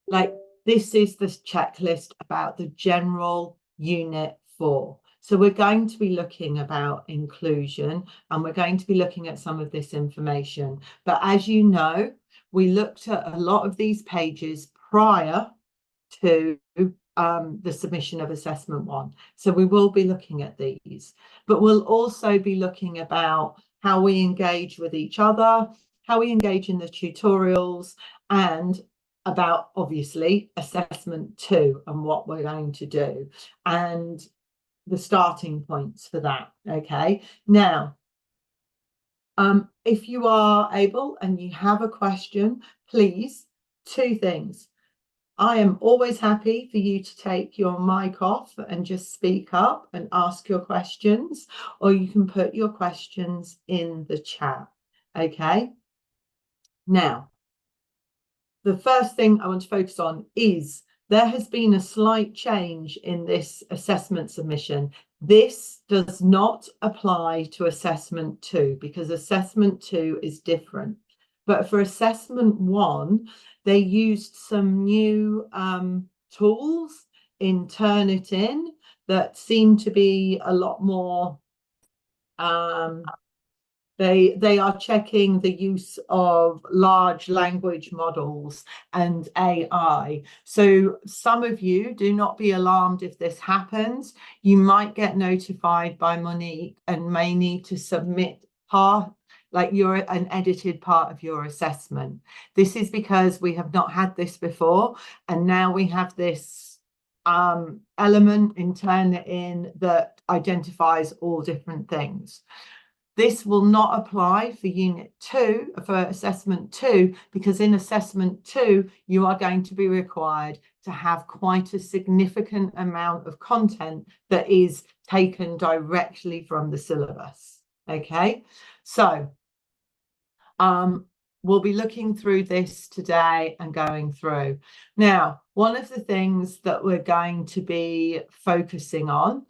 like this is the checklist about the general unit 4. So we're going to be looking about inclusion, and we're going to be looking at some of this information. But as you know, we looked at a lot of these pages prior to the submission of assessment 1. So we will be looking at these, but we'll also be looking about how we engage with each other, how we engage in the tutorials, and about obviously assessment 2 and what we're going to do and the starting points for that. Okay, now if you are able and you have a question, please, 2 things. I am always happy for you to take your mic off and just speak up and ask your questions, or you can put your questions in the chat. Okay. Now, the first thing I want to focus on is there has been a slight change in this assessment submission. This does not apply to assessment 2 because assessment 2 is different. But for assessment 1, they used some new tools in Turnitin that seem to be a lot more they are checking the use of large language models and AI. So some of you, do not be alarmed if this happens. You might get notified by Monique and may need to submit an edited part of your assessment. This is because we have not had this before, and now we have this element in Turnitin that identifies all different things. This will not apply for Unit 2, for Assessment 2, because in Assessment 2, you are going to be required to have quite a significant amount of content that is taken directly from the syllabus. Okay, so we'll be looking through this today and going through. Now, one of the things that we're going to be focusing on,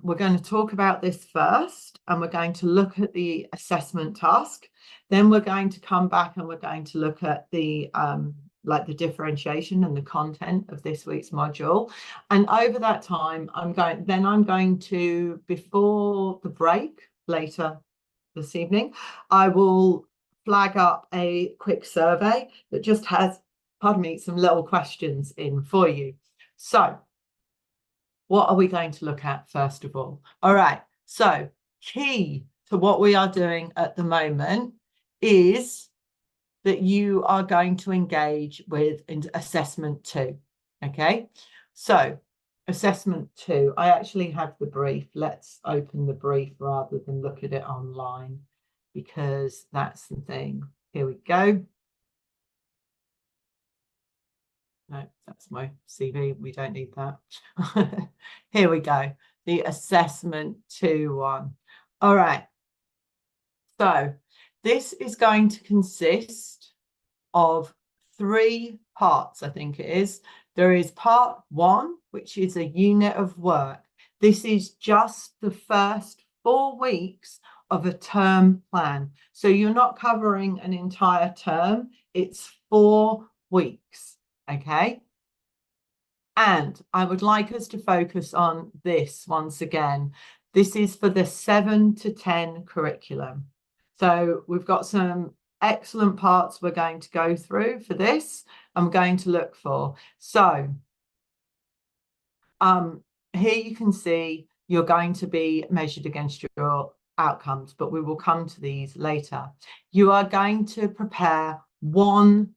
we're going to talk about this first, and we're going to look at the assessment task. Then we're going to come back and we're going to look at the the differentiation and the content of this week's module. And over that time, I'm going to, before the break later this evening, I will flag up a quick survey that just has, pardon me, some little questions in for you. So what are we going to look at first of all? All right, so key to what we are doing at the moment is that you are going to engage with assessment 2. Okay, so assessment 2, I actually have the brief. Let's open the brief rather than look at it online, because that's the thing. Here we go. No, that's my CV. We don't need that. Here we go. The assessment 2 one. All right. So this is going to consist of 3 parts, I think it is. There is part 1, which is a unit of work. This is just the first 4 weeks of a term plan. So you're not covering an entire term. It's 4 weeks. Okay, and I would like us to focus on this once again. This is for the 7 to 10 curriculum. So we've got some excellent parts we're going to go through for this. I'm going to look for. So here you can see you're going to be measured against your outcomes, but we will come to these later. You are going to prepare 1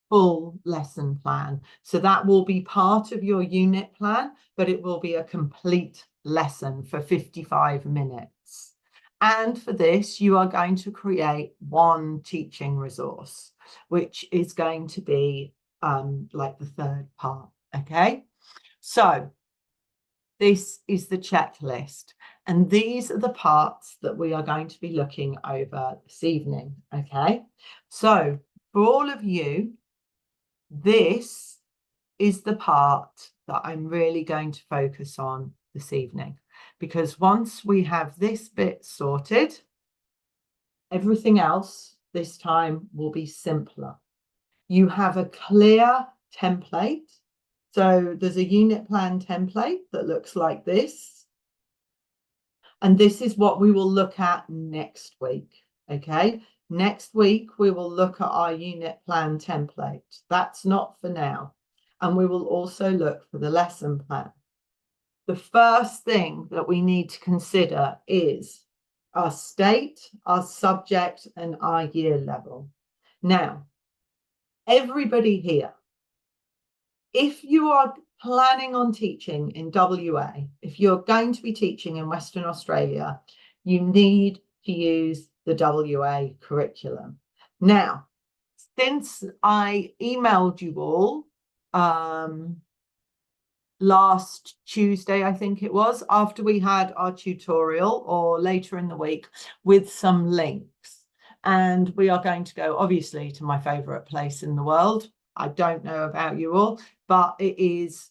full lesson plan. So that will be part of your unit plan, but it will be a complete lesson for 55 minutes. And for this, you are going to create 1 teaching resource, which is going to be like the 3rd part. Okay, so this is the checklist, and these are the parts that we are going to be looking over this evening. Okay, so for all of you, this is the part that I'm really going to focus on this evening, because once we have this bit sorted, everything else this time will be simpler. You have a clear template. So there's a unit plan template that looks like this. And this is what we will look at next week. Okay. Next week, we will look at our unit plan template. That's not for now. And we will also look for the lesson plan. The first thing that we need to consider is our state, our subject, and our year level. Now, everybody here, if you are planning on teaching in WA, if you're going to be teaching in Western Australia, you need to use the WA curriculum. Now, since I emailed you all last Tuesday, I think it was, after we had our tutorial, or later in the week, with some links. And we are going to go, obviously, to my favourite place in the world. I don't know about you all, but it is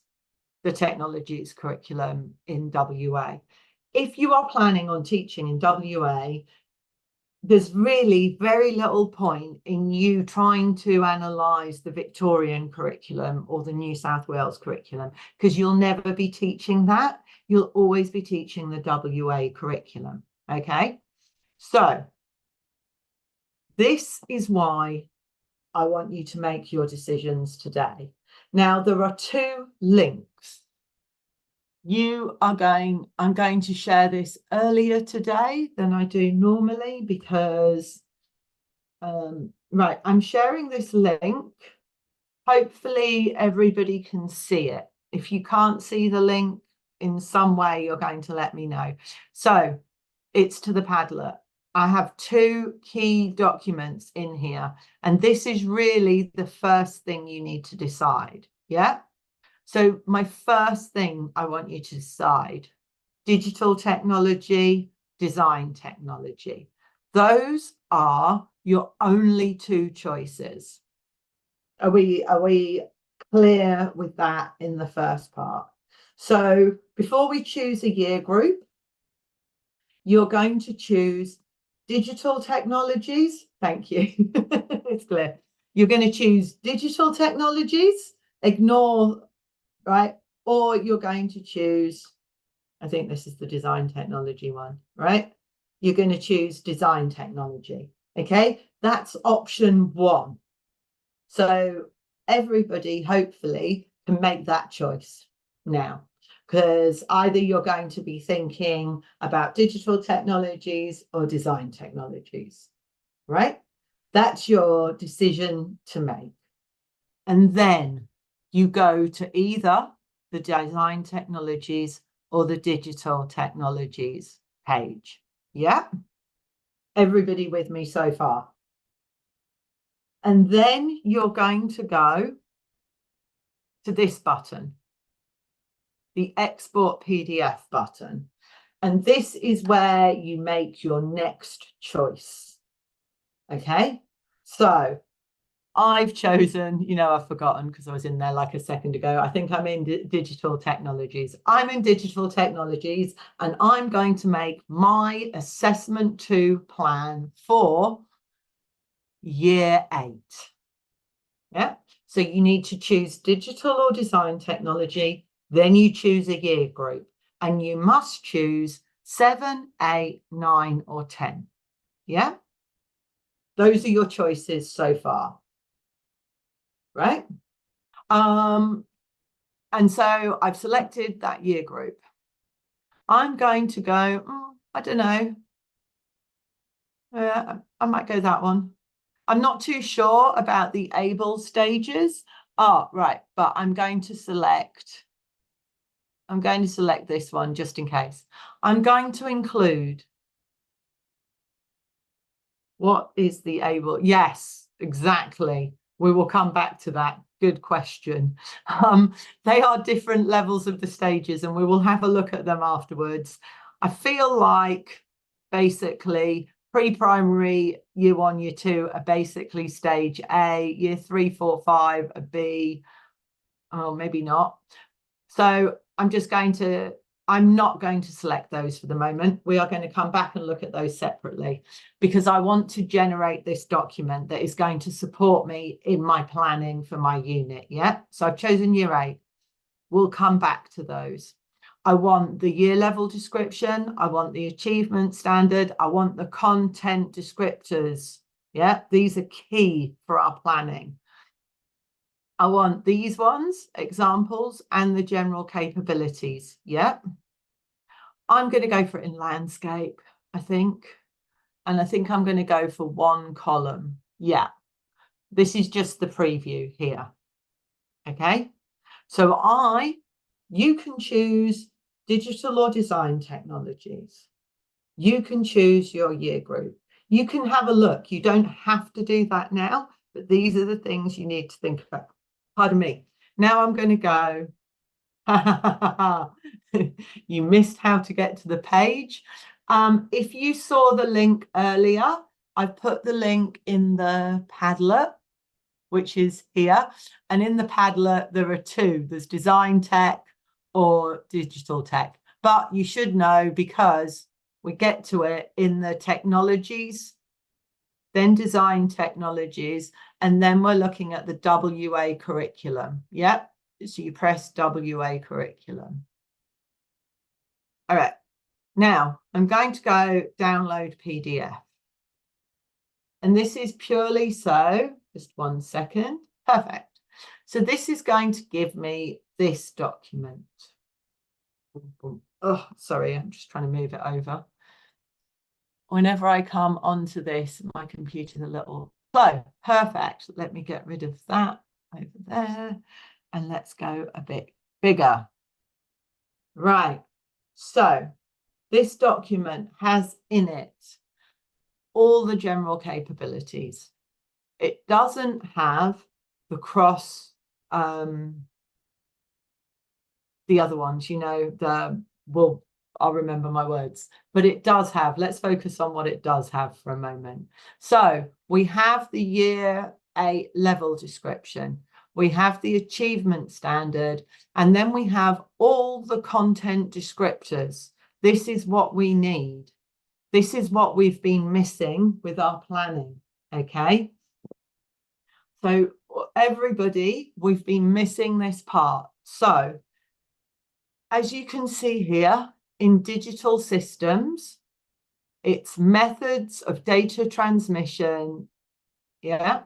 the technologies curriculum in WA. If you are planning on teaching in WA, there's really very little point in you trying to analyse the Victorian curriculum or the New South Wales curriculum, because you'll never be teaching that. You'll always be teaching the WA curriculum. Okay, so this is why I want you to make your decisions today. Now, there are two links. I'm going to share this earlier today than I do normally because, right, I'm sharing this link. Hopefully everybody can see it. If you can't see the link in some way, you're going to let me know. So it's to the Padlet. I have two key documents in here, and this is really the first thing you need to decide. Yeah. So my first thing I want you to decide, digital technology, design technology. Those are your only two choices. Are we clear with that in the first part? So before we choose a year group, you're going to choose digital technologies. Thank you. It's clear. You're going to choose digital technologies, ignore, right? Or you're going to choose, I think this is the design technology one, right? You're going to choose design technology. Okay, that's option one. So everybody hopefully can make that choice now, because either you're going to be thinking about digital technologies or design technologies, right? That's your decision to make. And then you go to either the design technologies or the digital technologies page. Yeah? Everybody with me so far? And then you're going to go to this button, the export PDF button. And this is where you make your next choice. Okay, so I've chosen, I've forgotten because I was in there like a second ago. I think I'm in digital technologies. I'm in digital technologies, and I'm going to make my assessment 2 plan for year 8. Yeah, so you need to choose digital or design technology, then you choose a year group, and you must choose 7, 8, 9, or 10. Yeah, those are your choices so far, right? And so I've selected that year group. I'm going to go, I don't know. I might go that one. I'm not too sure about the able stages. Oh, right. But I'm going to select this one just in case. I'm going to include, what is the able? Yes, exactly. We will come back to that. Good question. They are different levels of the stages, and we will have a look at them afterwards. I feel like basically pre-primary, year 1, year 2 are basically stage A, year 3, 4, 5 are B. Oh, maybe not. So I'm just going to I'm not going to select those for the moment. We are going to come back and look at those separately because I want to generate this document that is going to support me in my planning for my unit. Yeah. So I've chosen year 8. We'll come back to those. I want the year level description. I want the achievement standard. I want the content descriptors. Yeah. These are key for our planning. I want these ones, examples, and the general capabilities. Yeah. I'm going to go for it in landscape, I think. And I think I'm going to go for 1 column. Yeah. This is just the preview here. Okay. So you can choose digital or design technologies. You can choose your year group. You can have a look. You don't have to do that now, but these are the things you need to think about. Pardon me. Now I'm going to go. You missed how to get to the page. If you saw the link earlier, I've put the link in the Padlet, which is here. And in the Padlet, there are 2. There's design tech or digital tech. But you should know because we get to it in the technologies, then design technologies, and then we're looking at the WA curriculum. Yep. So you press WA curriculum. All right. Now I'm going to go download PDF. And this is purely so, just 1 second. Perfect. So this is going to give me this document. Oh, sorry, I'm just trying to move it over. Whenever I come onto this, my computer's a little slow. Perfect. Let me get rid of that over there. And let's go a bit bigger. Right. So this document has in it all the general capabilities. It doesn't have the cross, the other ones, you know, I'll remember my words, but it does have, let's focus on what it does have for a moment. So we have the year 8 level description. We have the achievement standard, and then we have all the content descriptors. This is what we need. This is what we've been missing with our planning, okay? So everybody, we've been missing this part. So as you can see here, in digital systems, it's methods of data transmission, yeah?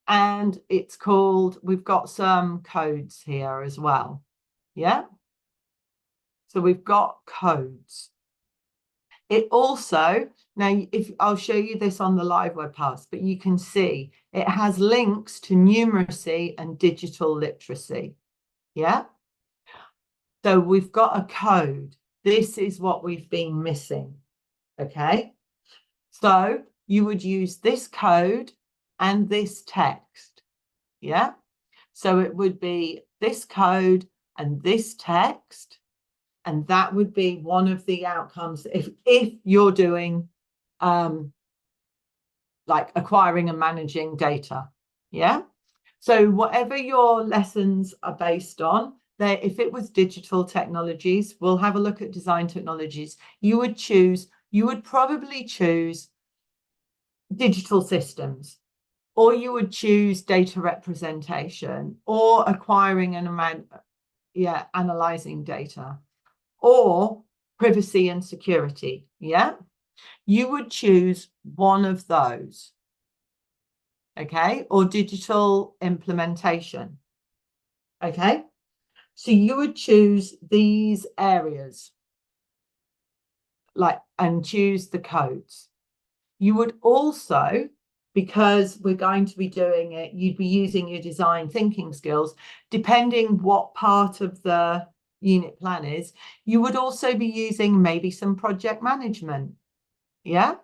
And it's called, we've got some codes here as well, yeah? So we've got codes. It also, now if I'll show you this on the live webcast, but you can see it has links to numeracy and digital literacy, yeah? So we've got a code. This is what we've been missing, okay? So you would use this code and this text, yeah? So it would be this code and this text, and that would be one of the outcomes if you're doing like acquiring and managing data, yeah? So whatever your lessons are based on, if it was digital technologies, we'll have a look at design technologies. You would probably choose digital systems, or you would choose data representation, or acquiring and analyzing data, or privacy and security. Yeah, you would choose one of those, okay, or digital implementation. Okay, so you would choose these areas, and choose the codes. You would also, because we're going to be doing it, you'd be using your design thinking skills, depending what part of the unit plan is. You would also be using maybe some project management, yeah?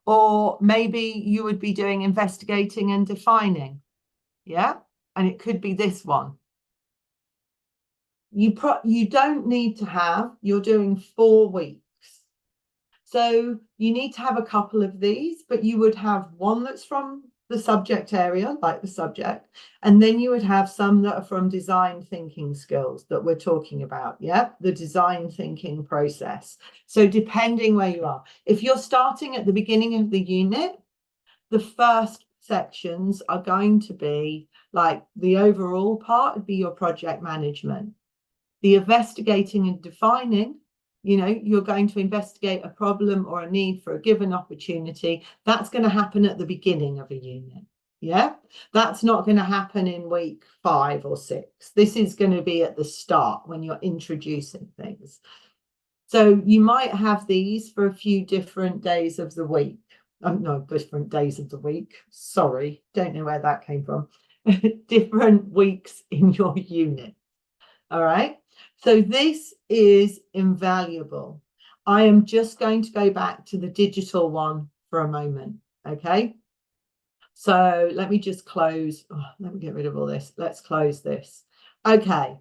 Or maybe you would be doing investigating and defining, yeah? And it could be this one. You don't need to have, you're doing 4 weeks. So you need to have a couple of these, but you would have one that's from the subject area, like the subject, and then you would have some that are from design thinking skills that we're talking about. Yeah, the design thinking process. So depending where you are, if you're starting at the beginning of the unit, the first sections are going to be like the overall part would be your project management. The investigating and defining, you know, you're going to investigate a problem or a need for a given opportunity. That's going to happen at the beginning of a unit. Yeah, that's not going to happen in week 5 or 6. This is going to be at the start when you're introducing things. So you might have these for a few different days of the week. No, different days of the week. Sorry, don't know where that came from. Different weeks in your unit. All right. So this is invaluable. I am just going to go back to the digital one for a moment. Okay. So let me just close. Oh, let me get rid of all this. Let's close this. Okay.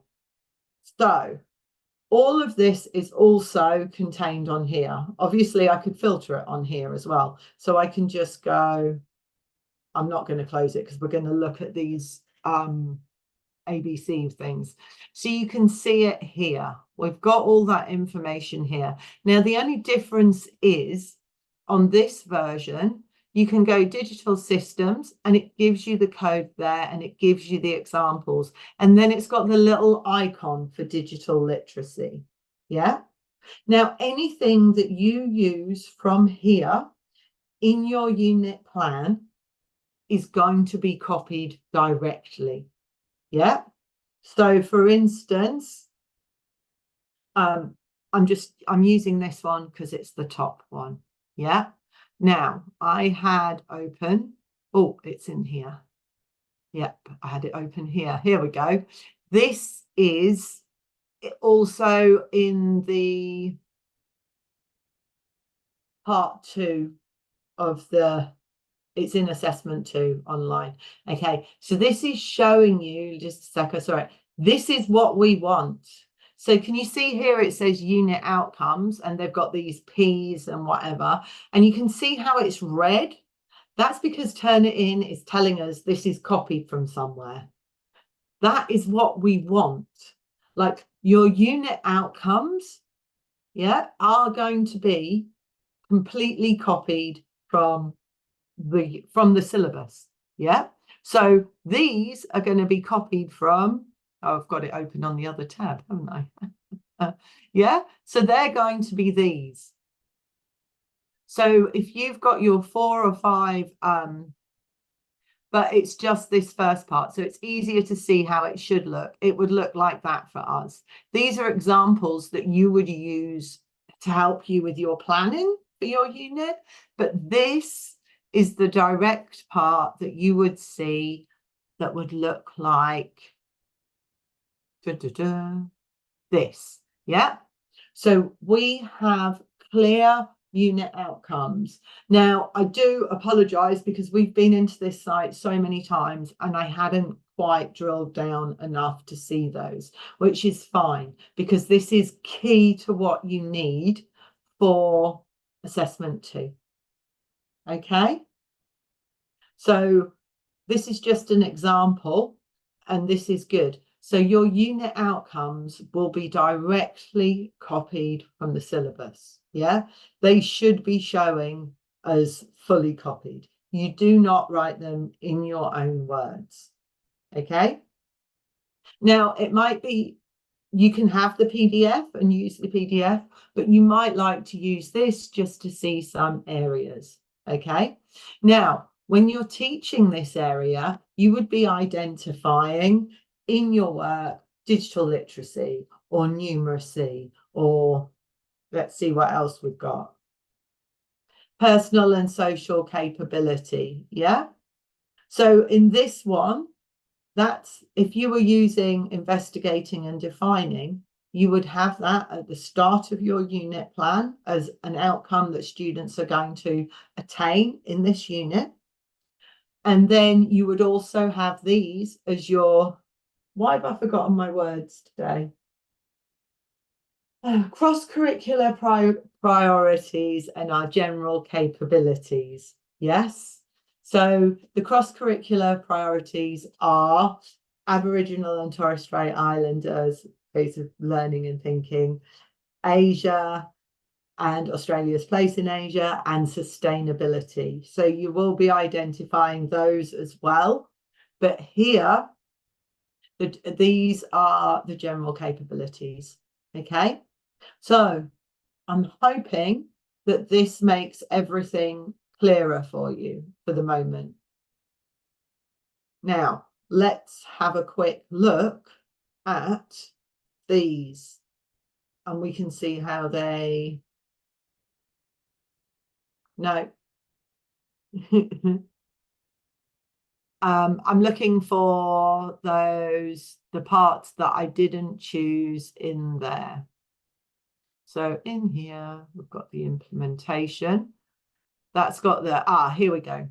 So all of this is also contained on here. Obviously, I could filter it on here as well. So I can just go, I'm not going to close it because we're going to look at these ABC things. So you can see it here. We've got all that information here. Now, the only difference is on this version, you can go digital systems and it gives you the code there and it gives you the examples. And then it's got the little icon for digital literacy. Yeah. Now, anything that you use from here in your unit plan is going to be copied directly. Yeah. So for instance, I'm using this one because it's the top one. Yeah. Now I had open. Oh, it's in here. Yep, I had it open here. Here we go. This is also in the part 2 of the, it's in assessment 2 online. Okay, so this is showing you, just a second, sorry, this is what we want. So can you see here it says unit outcomes and they've got these P's and whatever, and you can see how it's red. That's because Turnitin is telling us this is copied from somewhere. That is what we want. Like your unit outcomes, yeah, are going to be completely copied from the syllabus. Yeah. So these are going to be copied from, oh, I've got it open on the other tab, haven't I? Yeah. So they're going to be these. So if you've got your 4 or 5, but it's just this first part, so it's easier to see how it should look. It would look like that for us. These are examples that you would use to help you with your planning for your unit, but this is the direct part that you would see that would look like this. Yeah. So we have clear unit outcomes. Now, I do apologize because we've been into this site so many times and I hadn't quite drilled down enough to see those, which is fine because this is key to what you need for assessment 2. Okay. So this is just an example and this is good. So your unit outcomes will be directly copied from the syllabus. Yeah, they should be showing as fully copied. You do not write them in your own words. Okay. Now it might be you can have the PDF and use the PDF, but you might like to use this just to see some areas. Okay. Now, when you're teaching this area, you would be identifying in your work digital literacy or numeracy, or let's see what else we've got. Personal and social capability. Yeah. So in this one, that's if you were using investigating and defining, you would have that at the start of your unit plan as an outcome that students are going to attain in this unit. And then you would also have these as your, why have I forgotten my words today? Cross-curricular priorities and our general capabilities. Yes. So the cross-curricular priorities are Aboriginal and Torres Strait Islanders, ways of learning and thinking, Asia and Australia's place in Asia, and sustainability. So you will be identifying those as well. But here, these are the general capabilities. Okay, so I'm hoping that this makes everything clearer for you for the moment. Now, let's have a quick look at these, and we can see how they... No. I'm looking for the parts that I didn't choose in there. So in here, we've got the implementation. That's got here we go.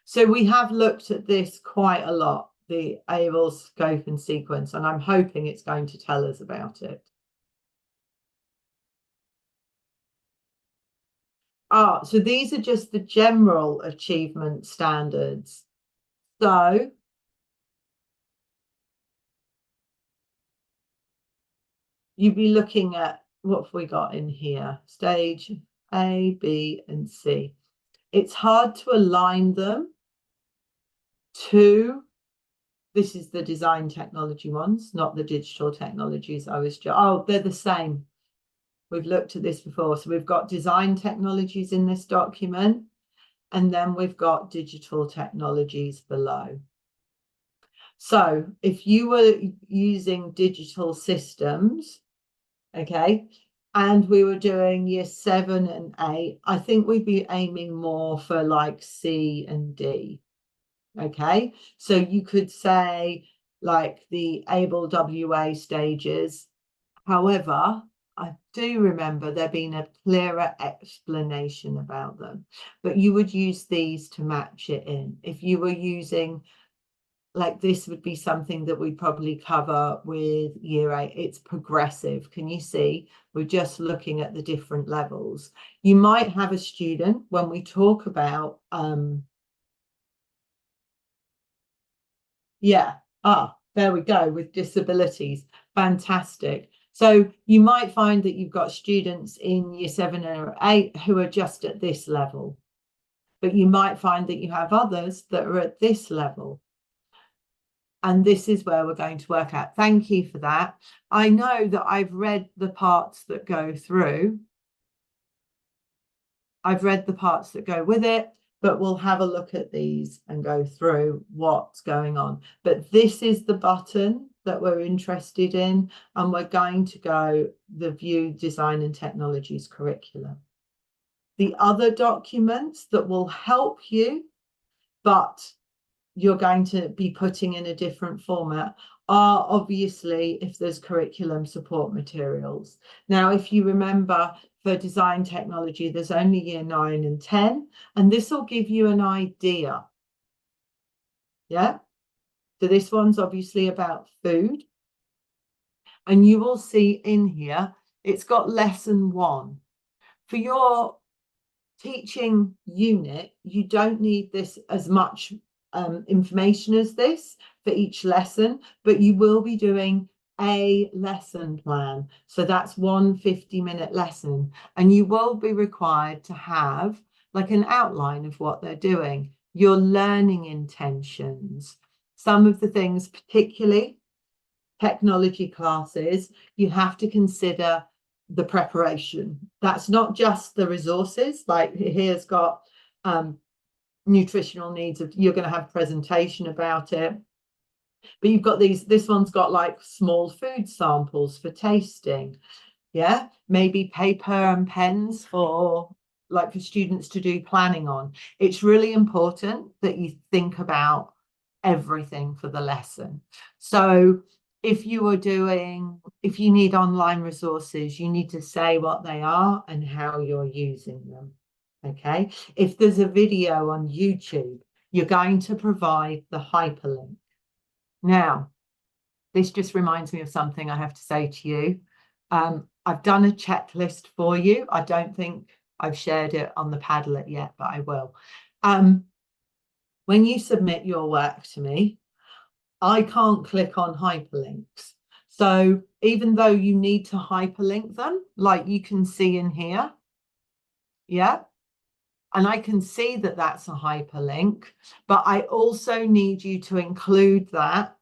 So we have looked at this quite a lot, the able, scope and sequence, and I'm hoping it's going to tell us about it. So these are just the general achievement standards. So you'd be looking at, what have we got in here? Stage A, B, and C. It's hard to align them to, this is the design technology ones, not the digital technologies. They're the same. We've looked at this before. So we've got design technologies in this document, and then we've got digital technologies below. So if you were using digital systems, okay, and we were doing year 7 and 8, I think we'd be aiming more for like C and D. Okay, so you could say like the able WA stages. However, I do remember there being a clearer explanation about them, but you would use these to match it in. If you were using, like, this would be something that we'd probably cover with year 8. It's progressive. Can you see? We're just looking at the different levels. You might have a student, when we talk about there we go, with disabilities. Fantastic. So you might find that you've got students in year 7 or 8 who are just at this level, but you might find that you have others that are at this level. And this is where we're going to work at. Thank you for that. I know that I've read the parts that go through. I've read the parts that go with it, but we'll have a look at these and go through what's going on. But this is the button that we're interested in, and we're going to go the View Design and Technologies curriculum. The other documents that will help you, but you're going to be putting in a different format, are obviously if there's curriculum support materials. Now, if you remember, for design technology, there's only year 9 and 10, and this will give you an idea. Yeah. So this one's obviously about food. And you will see in here, it's got lesson 1. For your teaching unit, you don't need this as much information as this for each lesson, but you will be doing a lesson plan. So that's 1 50-minute lesson, and you will be required to have like an outline of what they're doing, your learning intentions, some of the things, particularly technology classes, you have to consider the preparation. That's not just the resources, like here's got nutritional needs, of you're going to have presentation about it, but you've got this one's got like small food samples for tasting. Yeah, maybe paper and pens for students to do planning on. It's really important that you think about everything for the lesson. So if you need online resources, you need to say what they are and how you're using them. Okay, if there's a video on YouTube, you're going to provide the hyperlink. Now, this just reminds me of something I have to say to you. I've done a checklist for you. I don't think I've shared it on the Padlet yet, but I will. When you submit your work to me, I can't click on hyperlinks. So even though you need to hyperlink them, like you can see in here, yeah, and I can see that that's a hyperlink, but I also need you to include that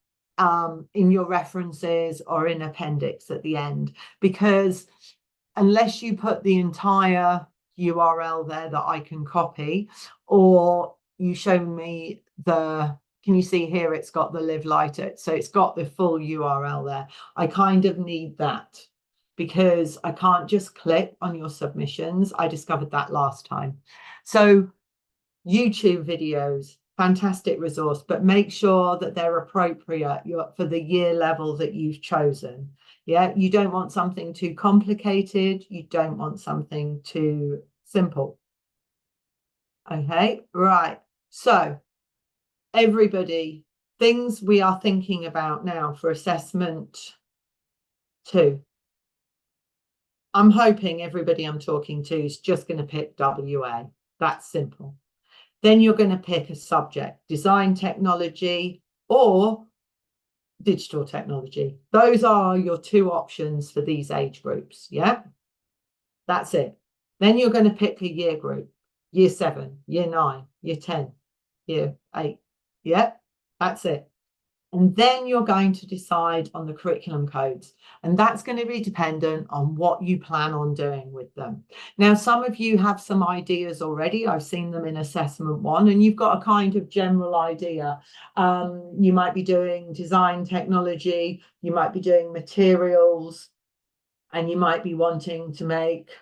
in your references or in appendix at the end, because unless you put the entire URL there that I can copy, or you show me can you see here, it's got the live lighter, so it's got the full URL there. I kind of need that because I can't just click on your submissions. I discovered that last time. So YouTube videos, fantastic resource, but make sure that they're appropriate for the year level that you've chosen. Yeah, you don't want something too complicated. You don't want something too simple. Okay, right. So everybody, things we are thinking about now for assessment 2. I'm hoping everybody I'm talking to is just going to pick WA. That's simple. Then you're going to pick a subject, design technology or digital technology. Those are your 2 options for these age groups. Yeah, that's it. Then you're going to pick a year group, year 7, year 9, year 10, year 8. Yeah, that's it. And then you're going to decide on the curriculum codes. And that's going to be dependent on what you plan on doing with them. Now, some of you have some ideas already. I've seen them in assessment 1, and you've got a kind of general idea. You might be doing design technology, you might be doing materials, and you might be wanting to make,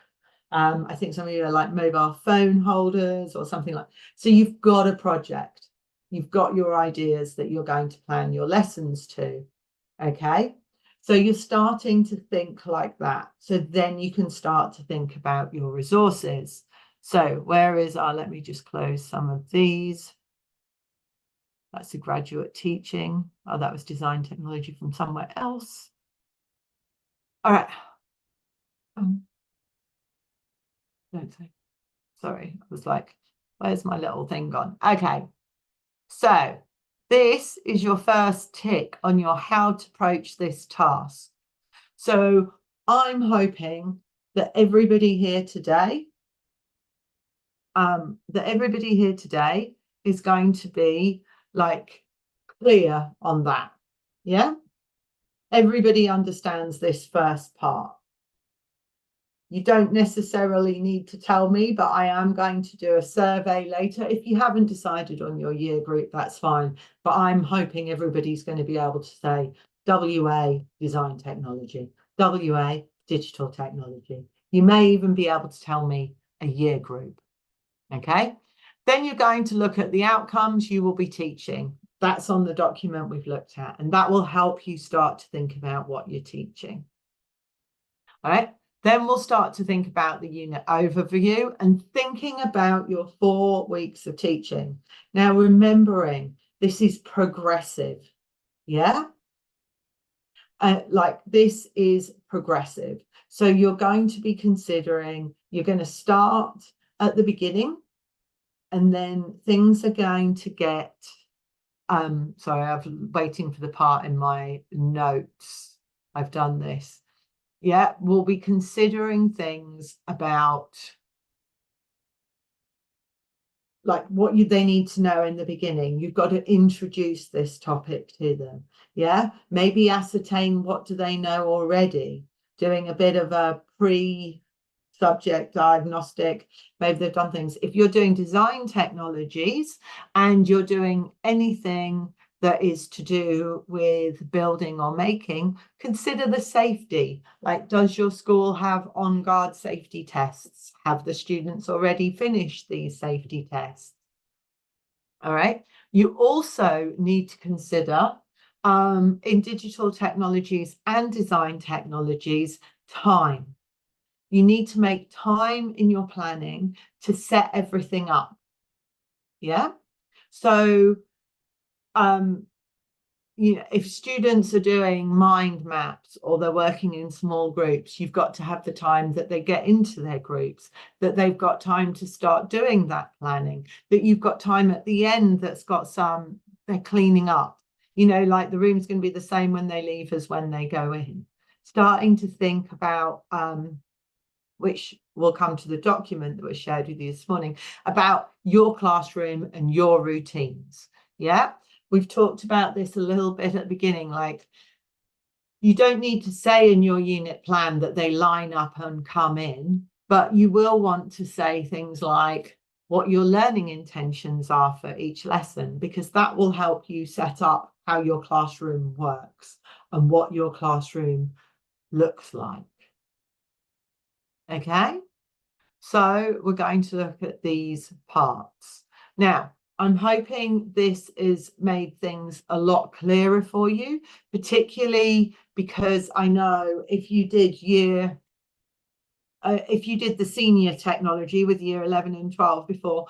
I think some of you are like mobile phone holders or something like that. So you've got a project. You've got your ideas that you're going to plan your lessons to, okay? So you're starting to think like that. So then you can start to think about your resources. So where is let me just close some of these. That's a graduate teaching. Oh, that was design technology from somewhere else. All right. Don't say. Sorry, I was like, where's my little thing gone? Okay. So this is your first tick on your how to approach this task. So I'm hoping that everybody here today, is going to be like clear on that. Yeah. Everybody understands this first part. You don't necessarily need to tell me, but I am going to do a survey later. If you haven't decided on your year group, that's fine. But I'm hoping everybody's going to be able to say WA design technology, WA digital technology. You may even be able to tell me a year group. Okay. Then you're going to look at the outcomes you will be teaching. That's on the document we've looked at, and that will help you start to think about what you're teaching. All right. Then we'll start to think about the unit overview and thinking about your 4 weeks of teaching. Now, remembering this is progressive. Yeah. Like this is progressive. So you're going to be considering, you're going to start at the beginning, and then things are going to get, sorry, I'm waiting for the part in my notes. I've done this. Yeah, we'll be considering things about like what they need to know in the beginning. You've got to introduce this topic to them. Yeah, maybe ascertain what do they know already, doing a bit of a pre-subject diagnostic. Maybe they've done things. If you're doing design technologies and you're doing anything that is to do with building or making, consider the safety. Like, does your school have on-guard safety tests? Have the students already finished these safety tests? All right. You also need to consider in digital technologies and design technologies, time. You need to make time in your planning to set everything up. Yeah. So if students are doing mind maps or they're working in small groups, you've got to have the time that they get into their groups, that they've got time to start doing that planning, that you've got time at the end that's got they're cleaning up, like the room's going to be the same when they leave as when they go in. Starting to think about, which will come to the document that was shared with you this morning, about your classroom and your routines. Yeah. We've talked about this a little bit at the beginning, like you don't need to say in your unit plan that they line up and come in, but you will want to say things like what your learning intentions are for each lesson, because that will help you set up how your classroom works and what your classroom looks like. Okay, so we're going to look at these parts. Now, I'm hoping this has made things a lot clearer for you, particularly because I know if you did the senior technology with year 11 and 12 before,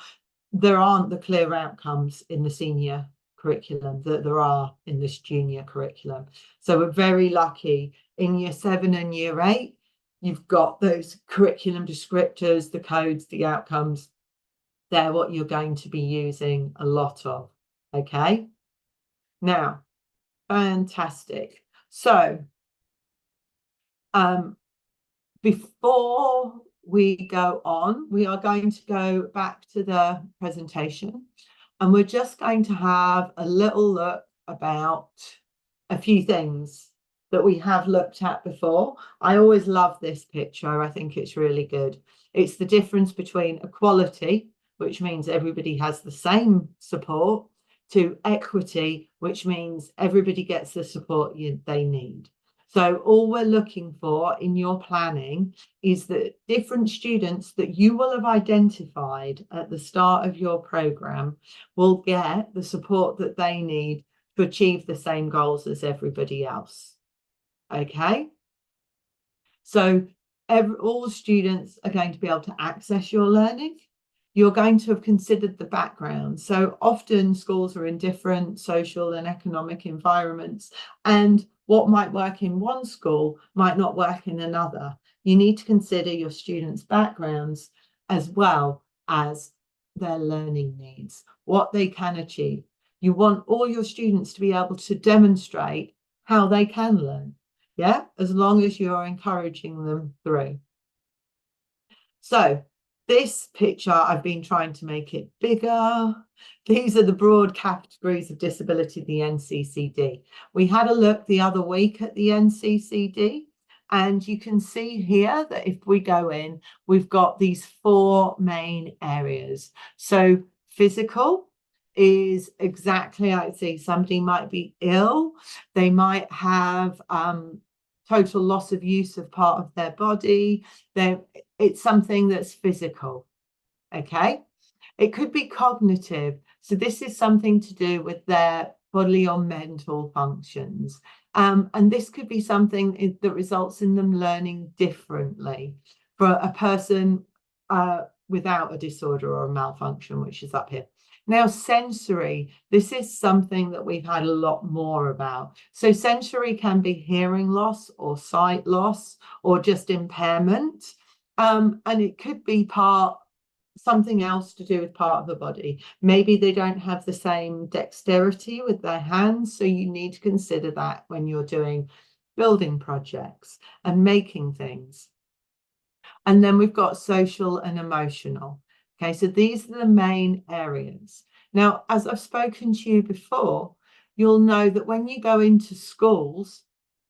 there aren't the clear outcomes in the senior curriculum that there are in this junior curriculum. So we're very lucky in year 7 and year 8, you've got those curriculum descriptors, the codes, the outcomes. They're what you're going to be using a lot of. Okay. Now, fantastic. So, before we go on, we are going to go back to the presentation and we're just going to have a little look about a few things that we have looked at before. I always love this picture. I think it's really good. It's the difference between equality, which means everybody has the same support, to equity, which means everybody gets the support they need. So all we're looking for in your planning is that different students that you will have identified at the start of your program will get the support that they need to achieve the same goals as everybody else. Okay, so all students are going to be able to access your learning. You're going to have considered the background. So often schools are in different social and economic environments, and what might work in one school might not work in another. You need to consider your students' backgrounds as well as their learning needs, what they can achieve. You want all your students to be able to demonstrate how they can learn. Yeah, as long as you're encouraging them through. So this picture, I've been trying to make it bigger. These are the broad categories of disability, the NCCD. We had a look the other week at the NCCD, and you can see here that if we go in, we've got these 4 main areas. So physical is exactly, I'd say somebody might be ill, they might have total loss of use of part of their body. It's something that's physical. Okay, it could be cognitive. So this is something to do with their bodily or mental functions. And this could be something that results in them learning differently for a person without a disorder or a malfunction, which is up here. Now, sensory, this is something that we've had a lot more about. So sensory can be hearing loss or sight loss or just impairment. And it could be something else to do with part of the body. Maybe they don't have the same dexterity with their hands. So you need to consider that when you're doing building projects and making things. And then we've got social and emotional. Okay, so these are the main areas. Now, as I've spoken to you before, you'll know that when you go into schools,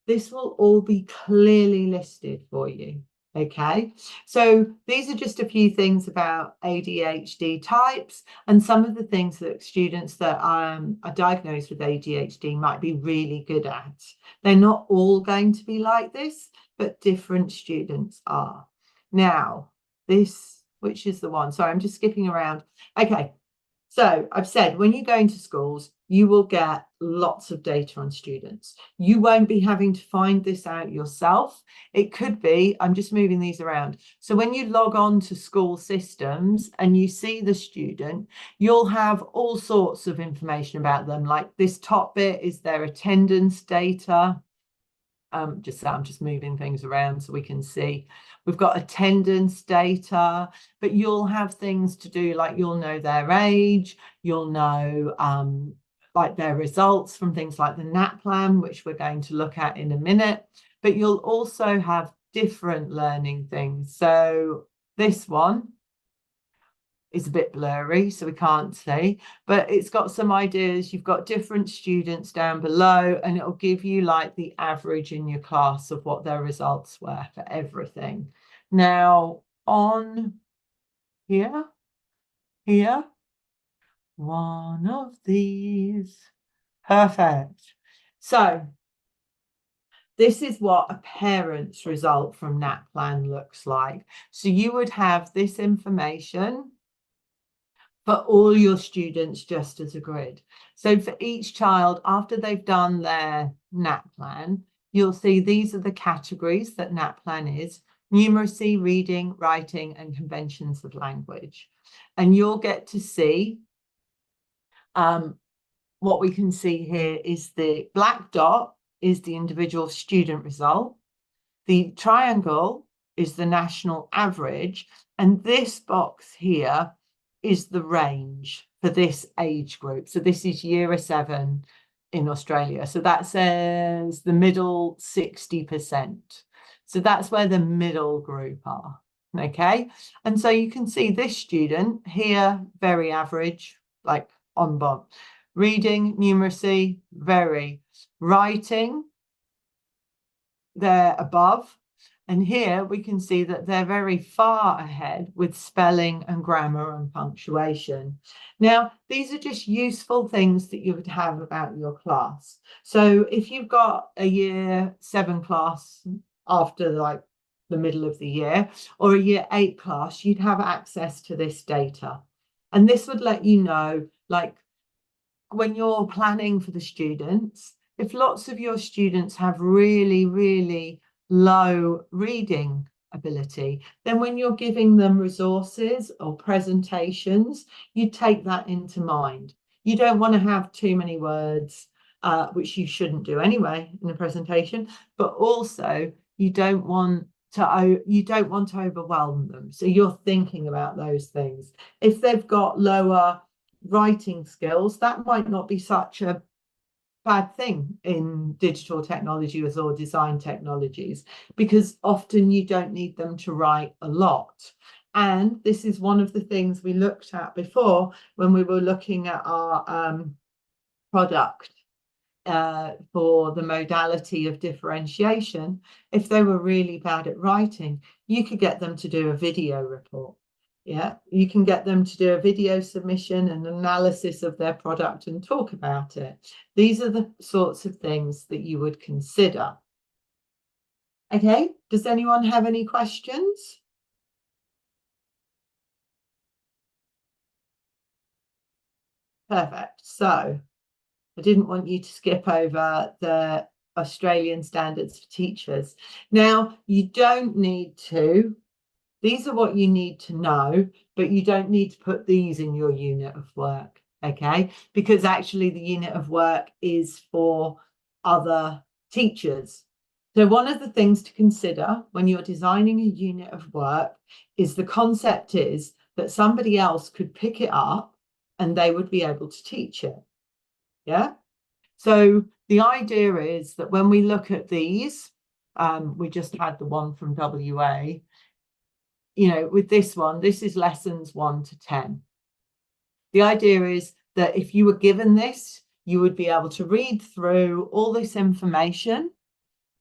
this will all be clearly listed for you. Okay, so these are just a few things about ADHD types and some of the things that students that are diagnosed with ADHD might be really good at. They're not all going to be like this, but different students are. Now, which is the one? Sorry, I'm just skipping around. Okay, so I've said when you go into schools, you will get lots of data on students. You won't be having to find this out yourself. It could be, I'm just moving these around. So when you log on to school systems and you see the student, you'll have all sorts of information about them. Like this top bit is their attendance data. I'm just moving things around so we can see. We've got attendance data, but you'll have things to do like you'll know their age, you'll know like their results from things like the NAPLAN, which we're going to look at in a minute, but you'll also have different learning things. So this one is a bit blurry, so we can't see, but it's got some ideas. You've got different students down below, and it'll give you like the average in your class of what their results were for everything. Now, on here, one of these. Perfect. So this is what a parent's result from NAPLAN looks like. So you would have this information for all your students just as a grid. So for each child, after they've done their NAPLAN, you'll see these are the categories that NAPLAN is: numeracy, reading, writing, and conventions of language. And you'll get to see what we can see here is the black dot is the individual student result. The triangle is the national average. And this box here is the range for this age group. So this is year 7 in Australia. So that says the middle 60%. So that's where the middle group are. Okay. And so you can see this student here, very average, like on bottom. Reading, numeracy, very. Writing, they're above. And here we can see that they're very far ahead with spelling and grammar and punctuation. Now, these are just useful things that you would have about your class. So if you've got a year 7 class after like the middle of the year, or a year 8 class, you'd have access to this data. And this would let you know, like, when you're planning for the students, if lots of your students have really, really low reading ability, then when you're giving them resources or presentations, you take that into mind. You don't want to have too many words, which you shouldn't do anyway in a presentation, but also you don't want to overwhelm them. So you're thinking about those things. If they've got lower writing skills, that might not be such a bad thing in digital technologies or design technologies, because often you don't need them to write a lot. And this is one of the things we looked at before when we were looking at our product for the modality of differentiation. If they were really bad at writing, you could get them to do a video report. Yeah, you can get them to do a video submission and analysis of their product and talk about it. These are the sorts of things that you would consider. Okay, does anyone have any questions? Perfect. So I didn't want you to skip over the Australian standards for teachers. Now, you don't need to. These are what you need to know, but you don't need to put these in your unit of work, okay? Because actually the unit of work is for other teachers. So one of the things to consider when you're designing a unit of work is the concept is that somebody else could pick it up and they would be able to teach it, yeah? So the idea is that when we look at these, we just had the one from WA, you know, with this one, this is lessons 1 to 10. The idea is that if you were given this, you would be able to read through all this information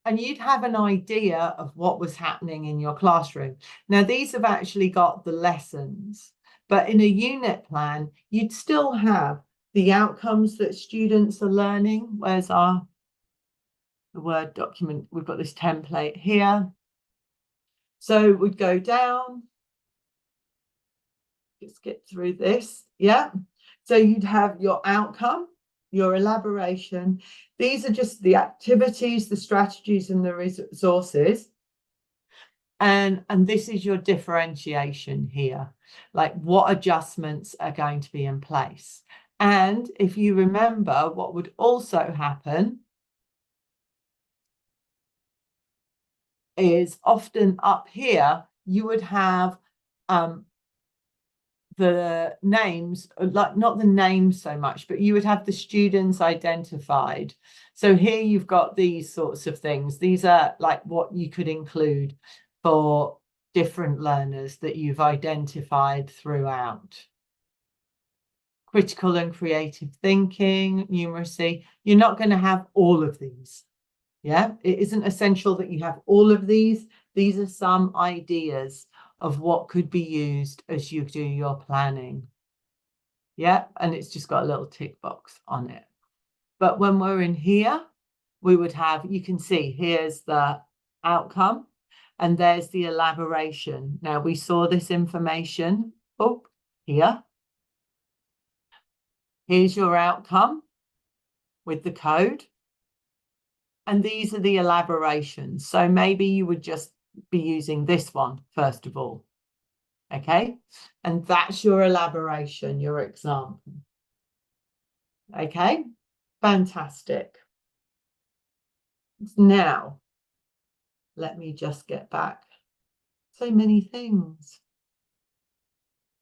and you'd have an idea of what was happening in your classroom. Now, these have actually got the lessons, but in a unit plan, you'd still have the outcomes that students are learning. Where's the Word document? We've got this template here. So we'd go down, just get through this, yeah. So you'd have your outcome, your elaboration. These are just the activities, the strategies, and the resources. And this is your differentiation here, like what adjustments are going to be in place. And if you remember, what would also happen is often up here, you would have the names, like not the names so much, but you would have the students identified. So here you've got these sorts of things. These are like what you could include for different learners that you've identified throughout. Critical and creative thinking, numeracy. You're not going to have all of these. Yeah, it isn't essential that you have all of these. These are some ideas of what could be used as you do your planning. Yeah, and it's just got a little tick box on it. But when we're in here, we would have, you can see here's the outcome and there's the elaboration. Now we saw this information here. Here's your outcome with the code. And these are the elaborations. So maybe you would just be using this one first of all. Okay, and that's your elaboration, your example. Okay, fantastic. Now, let me just get back. So many things.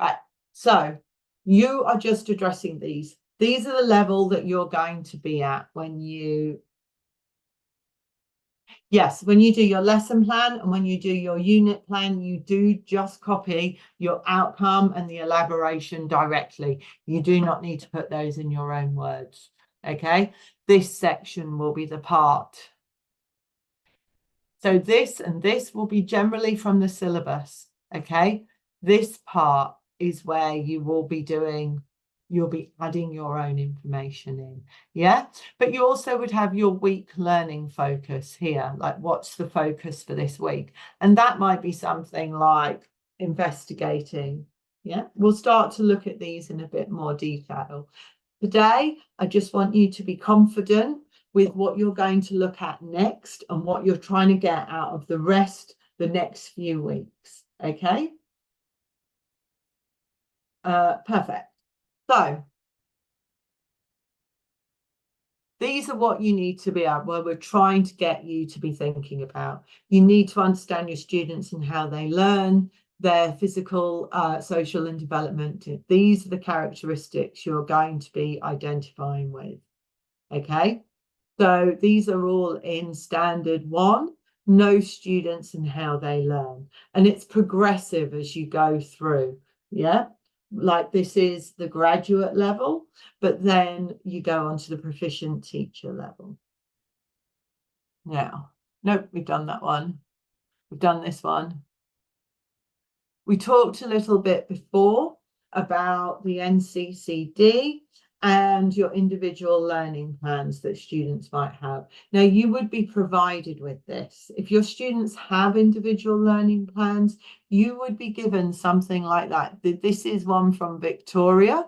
Right, so you are just addressing these. These are the level that you're going to be at when you when you do your lesson plan and when you do your unit plan, you do just copy your outcome and the elaboration directly. You do not need to put those in your own words. Okay, this section will be the part. So this and this will be generally from the syllabus. Okay, this part is where you will be doing, you'll be adding your own information in. Yeah, but you also would have your week learning focus here, like what's the focus for this week? And that might be something like investigating. Yeah, we'll start to look at these in a bit more detail. Today, I just want you to be confident with what you're going to look at next and what you're trying to get out of the next few weeks. Okay, perfect. So these are what you need to be at, where we're trying to get you to be thinking about. You need to understand your students and how they learn, their physical, social and development. These are the characteristics you're going to be identifying with. Okay, so these are all in standard 1, know students and how they learn. And it's progressive as you go through. Yeah, like this is the graduate level, but then you go on to the proficient teacher level. Now, nope, we've done that one. We've done this one. We talked a little bit before about the NCCD and your individual learning plans that students might have. Now, you would be provided with this. If your students have individual learning plans, you would be given something like that. This is one from Victoria.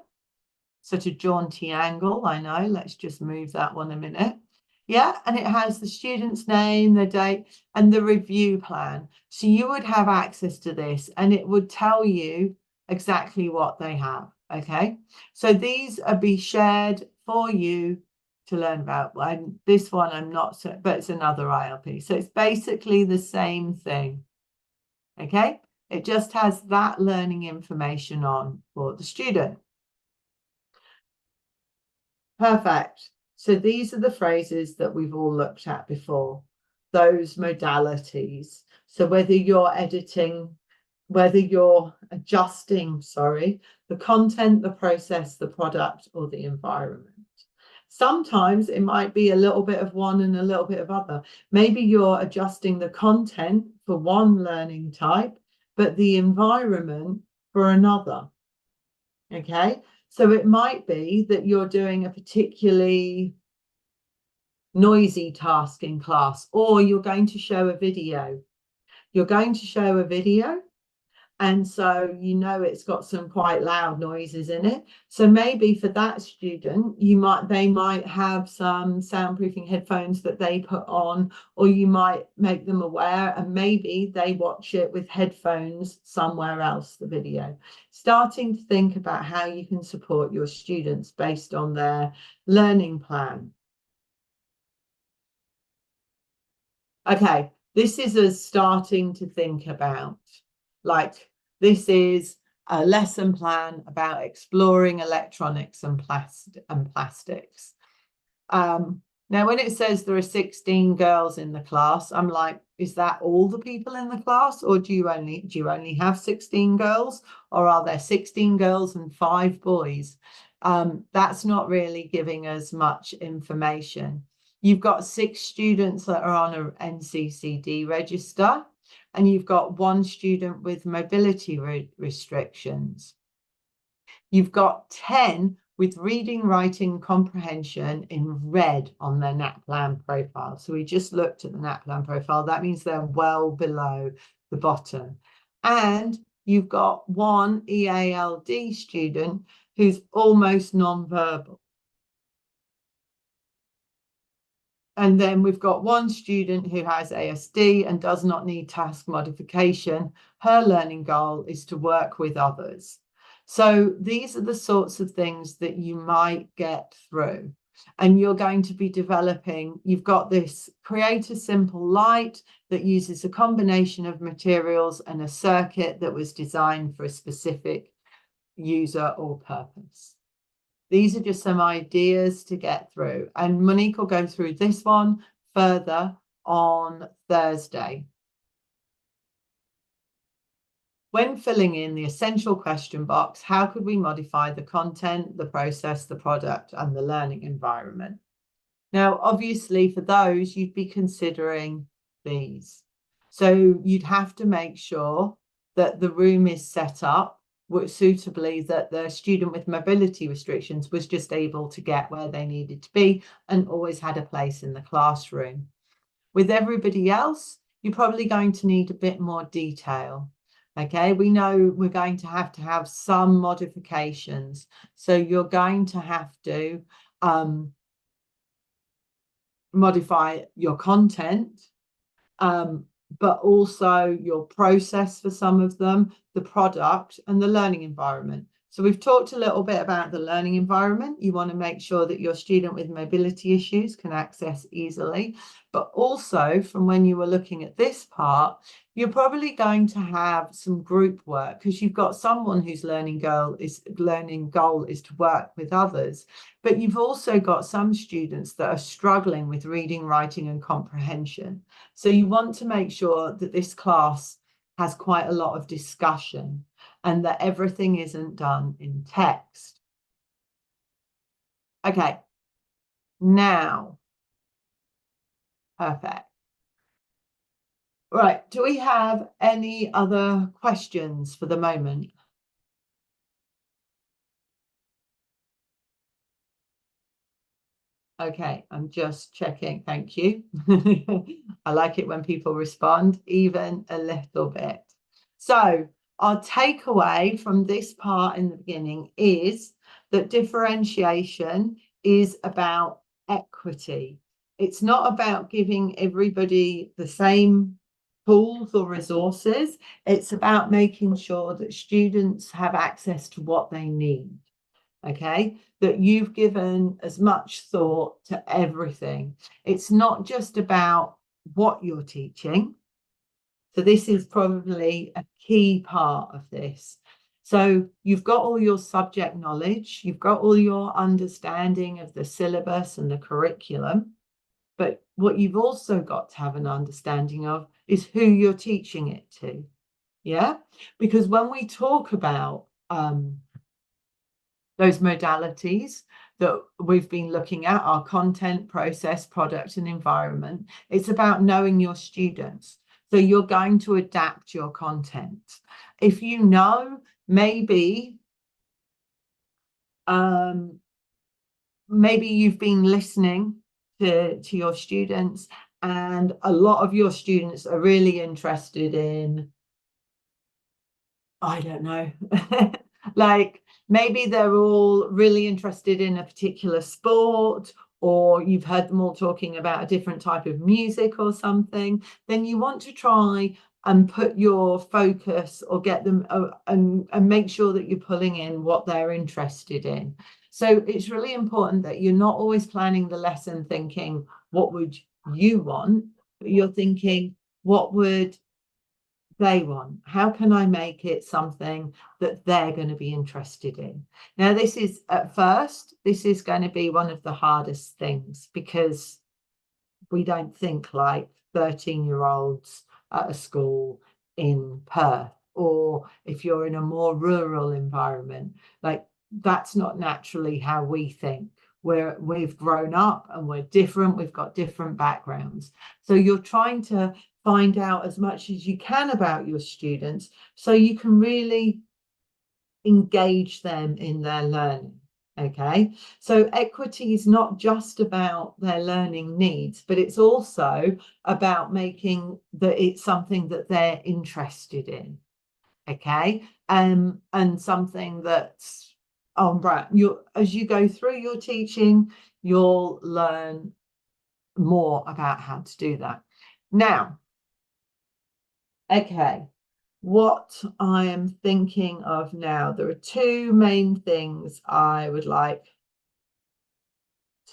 Such a jaunty angle, I know. Let's just move that one a minute. Yeah, and it has the student's name, the date, and the review plan. So you would have access to this and it would tell you exactly what they have. Okay, so these are be shared for you to learn about. And this one I'm not, but it's another ILP. So it's basically the same thing. Okay, it just has that learning information on for the student. Perfect. So these are the phrases that we've all looked at before, those modalities. So whether you're editing, whether you're adjusting, the content, the process, the product, or the environment. Sometimes it might be a little bit of one and a little bit of other. Maybe you're adjusting the content for one learning type, but the environment for another. Okay, so it might be that you're doing a particularly noisy task in class, or you're going to show a video. You're going to show a video, And so, you know, it's got some quite loud noises in it. So maybe for that student, they might have some soundproofing headphones that they put on, or you might make them aware, and maybe they watch it with headphones somewhere else, the video. Starting to think about how you can support your students based on their learning plan. Okay, this is us starting to think about, like, this is a lesson plan about exploring electronics and plastics. Now, when it says there are 16 girls in the class, I'm like, is that all the people in the class, or do you only have 16 girls, or are there 16 girls and 5 boys? That's not really giving us much information. You've got 6 students that are on an NCCD register, and you've got 1 student with mobility restrictions. You've got 10 with reading, writing, comprehension in red on their NAPLAN profile. So we just looked at the NAPLAN profile. That means they're well below the bottom. And you've got 1 EALD student who's almost non-verbal. And then we've got 1 student who has ASD and does not need task modification. Her learning goal is to work with others. So these are the sorts of things that you might get through. And you're going to be developing, you've got this create a simple light that uses a combination of materials and a circuit that was designed for a specific user or purpose. These are just some ideas to get through. And Monique will go through this one further on Thursday. When filling in the essential question box, how could we modify the content, the process, the product, and the learning environment? Now, obviously, for those, you'd be considering these. So you'd have to make sure that the room is set up suitably, that the student with mobility restrictions was just able to get where they needed to be and always had a place in the classroom. With everybody else, you're probably going to need a bit more detail. Okay, we know we're going to have some modifications. So you're going to have to modify your content, but also your process for some of them, the product, and the learning environment. So we've talked a little bit about the learning environment. You want to make sure that your student with mobility issues can access easily. But also, from when you were looking at this part, you're probably going to have some group work, because you've got someone whose learning goal is to work with others. But you've also got some students that are struggling with reading, writing, and comprehension. So you want to make sure that this class has quite a lot of discussion and that everything isn't done in text. Okay, now, perfect. Right, do we have any other questions for the moment? Okay, I'm just checking. Thank you. I like it when people respond even a little bit. So our takeaway from this part in the beginning is that differentiation is about equity. It's not about giving everybody the same tools or resources. It's about making sure that students have access to what they need. Okay, that you've given as much thought to everything. It's not just about what you're teaching. So this is probably a key part of this. So you've got all your subject knowledge, you've got all your understanding of the syllabus and the curriculum, but what you've also got to have an understanding of is who you're teaching it to. Yeah, because when we talk about those modalities that we've been looking at, our content, process, product, and environment, it's about knowing your students. So you're going to adapt your content. If you know, maybe you've been listening to your students, and a lot of your students are really interested in I don't know. Like maybe they're all really interested in a particular sport, or you've heard them all talking about a different type of music or something. Then you want to try and put your focus or get them and make sure that you're pulling in what they're interested in. So it's really important that you're not always planning the lesson thinking, what would you want? But you're thinking, what would they want? How can I make it something that they're going to be interested in? Now, this is at first, this is going to be one of the hardest things because we don't think like 13-year-olds at a school in Perth, or if you're in a more rural environment, like that's not naturally how we think. We've grown up and we're different, we've got different backgrounds. So you're trying to find out as much as you can about your students so you can really engage them in their learning. Okay, so equity is not just about their learning needs, but it's also about making that it's something that they're interested in. Okay, and something that's right. You, as you go through your teaching, you'll learn more about how to do that. Now, okay, what I am thinking of now, there are two main things I would like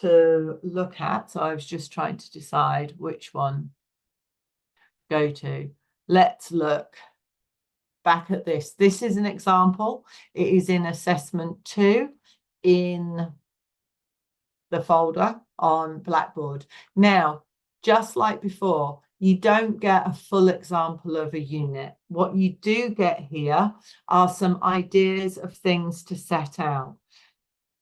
to look at. So I was just trying to decide which one to go to. Let's look back at this. This is an example. It is in assessment 2 in the folder on Blackboard. Now, just like before, you don't get a full example of a unit. What you do get here are some ideas of things to set out.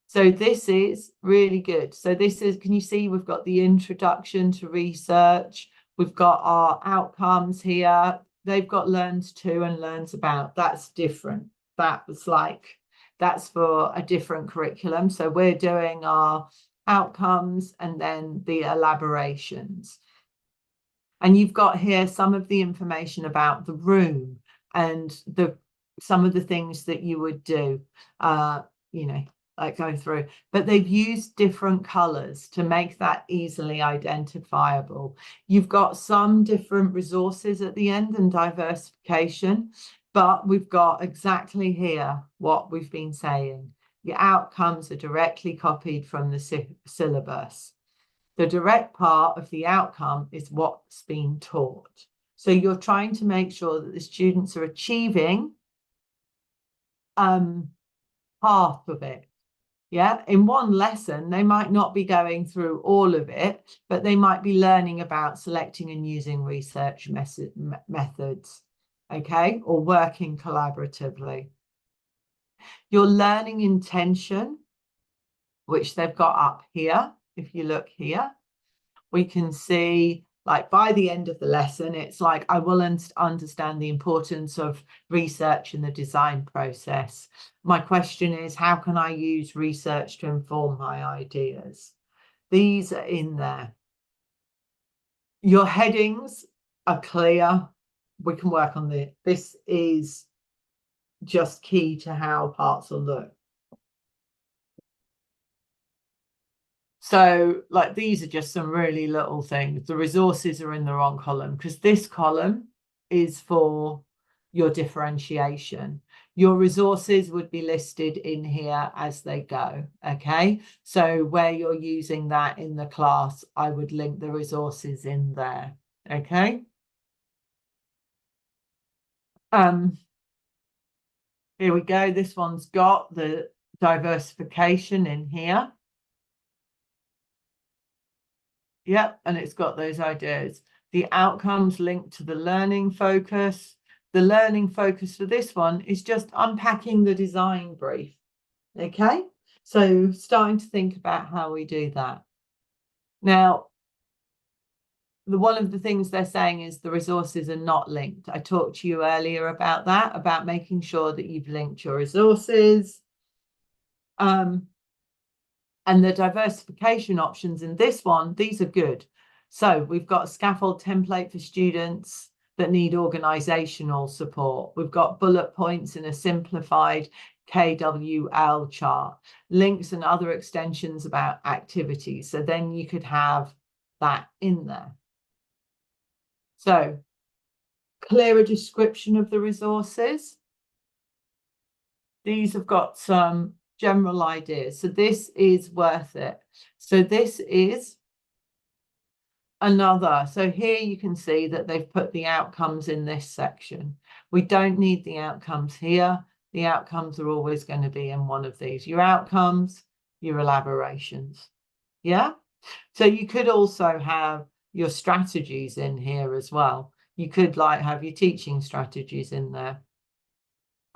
So this is really good. So this is, can you see we've got the introduction to research. We've got our outcomes here. They've got learns to and learns about. That's different. That was like, that's for a different curriculum. So we're doing our outcomes and then the elaborations. And you've got here some of the information about the room and some of the things that you would do, you know, like go through, but they've used different colors to make that easily identifiable. You've got some different resources at the end and diversification, but we've got exactly here what we've been saying. The outcomes are directly copied from the syllabus. The direct part of the outcome is what's been taught. So you're trying to make sure that the students are achieving half of it. Yeah, in one lesson, they might not be going through all of it, but they might be learning about selecting and using research methods, okay, or working collaboratively. Your learning intention, which they've got up here, if you look here, we can see like by the end of the lesson, it's like, I will understand the importance of research in the design process. My question is, how can I use research to inform my ideas? These are in there. Your headings are clear. We can work on this. This is just key to how parts will look. So like these are just some really little things. The resources are in the wrong column because this column is for your differentiation. Your resources would be listed in here as they go. Okay, so where you're using that in the class, I would link the resources in there. Okay. Here we go. This one's got the diversification in here. Yep, and it's got those ideas. The outcomes linked to the learning focus. The learning focus for this one is just unpacking the design brief. Okay, so starting to think about how we do that. Now, one of the things they're saying is the resources are not linked. I talked to you earlier about that, about making sure that you've linked your resources. And the diversification options in this one, these are good. So we've got a scaffold template for students, that need organizational support. We've got bullet points in a simplified KWL chart, links and other extensions about activities. So then you could have that in there. So clearer description of the resources. These have got some general ideas. So this is worth it. So this is another. So here you can see that they've put the outcomes in this section. We don't need the outcomes here. The outcomes are always going to be in one of these. Your outcomes, your elaborations. Yeah. So you could also have your strategies in here as well. You could like have your teaching strategies in there.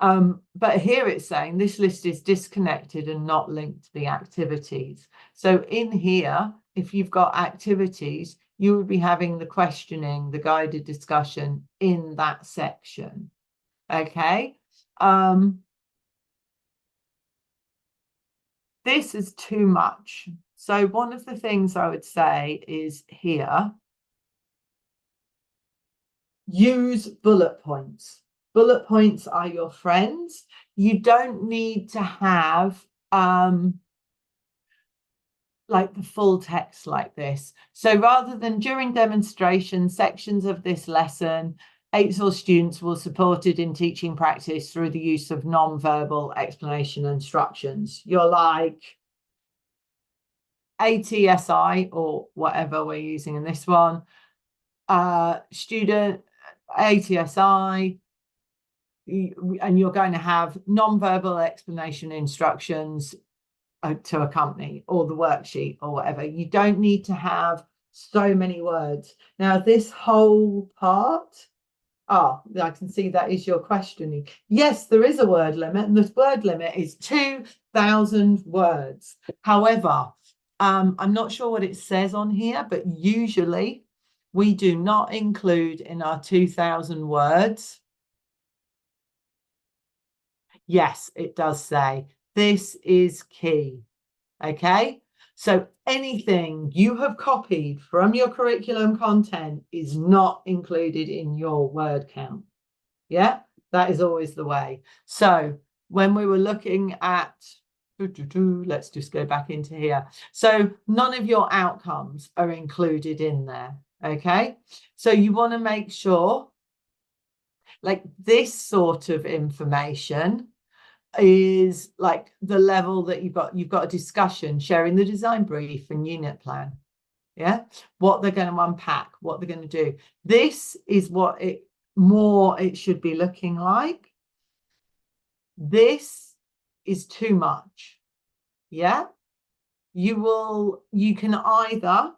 But here it's saying this list is disconnected and not linked to the activities. So in here, if you've got activities, you would be having the questioning, the guided discussion in that section. Okay. This is too much. So one of the things I would say is here, use bullet points. Bullet points are your friends. You don't need to have like the full text like this. So rather than during demonstration sections of this lesson, 8th students will support it in teaching practice through the use of non-verbal explanation instructions. You're like ATSI or whatever we're using in this one, student ATSI, and you're going to have non-verbal explanation instructions to accompany, or the worksheet or whatever. You don't need to have so many words. Now this whole part, I can see that is your questioning. Yes, there is a word limit, and this word limit is 2,000 words. However, I'm not sure what it says on here, but usually we do not include in our 2,000 words. Yes, it does say this is key. Okay, so anything you have copied from your curriculum content is not included in your word count. Yeah, that is always the way. So when we were looking at, let's just go back into here. So none of your outcomes are included in there. Okay, so you want to make sure like this sort of information is like the level that you've got a discussion, sharing the design brief and unit plan. Yeah, what they're going to unpack, what they're going to do. This is what it should be looking like. This is too much. Yeah, you can either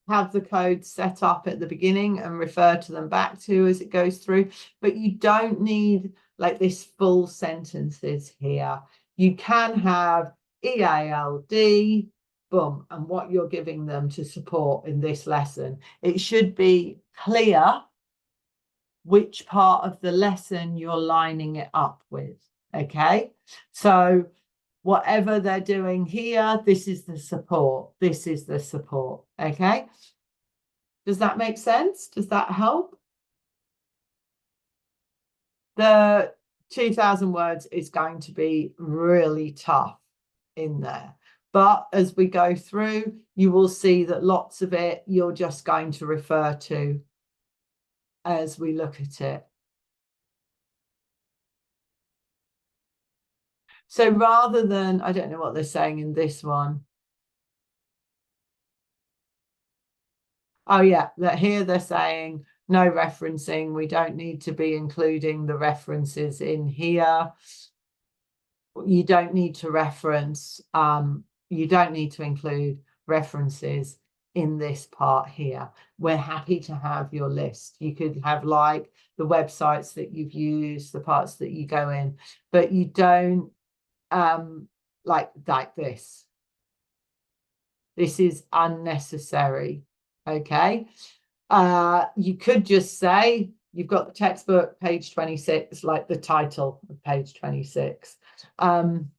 have the code set up at the beginning and refer to them back to as it goes through, but you don't need like this full sentences here. You can have EALD, boom, and what you're giving them to support in this lesson. It should be clear which part of the lesson you're lining it up with. Okay, so whatever they're doing here, this is the support. This is the support. Okay. Does that make sense? Does that help? The 2,000 words is going to be really tough in there. But as we go through, you will see that lots of it you're just going to refer to as we look at it. So rather than, I don't know what they're saying in this one. Oh yeah, that here they're saying no referencing. We don't need to be including the references in here. You don't need to reference, you don't need to include references in this part here. We're happy to have your list. You could have like the websites that you've used, the parts that you go in, but you don't like this. This is unnecessary. Okay. You could just say you've got the textbook, page 26, like the title of page 26. I'm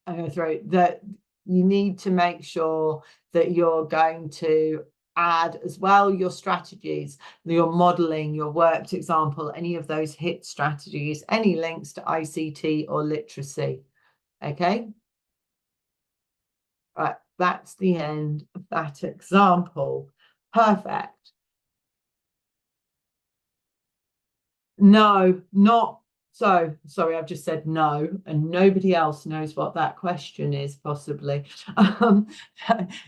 going to throw that you need to make sure that you're going to add as well your strategies, your modeling, your worked example, any of those HIT strategies, any links to ICT or literacy. Okay. Right, that's the end of that example. Perfect. No, not so. Sorry, I've just said no, and nobody else knows what that question is, possibly.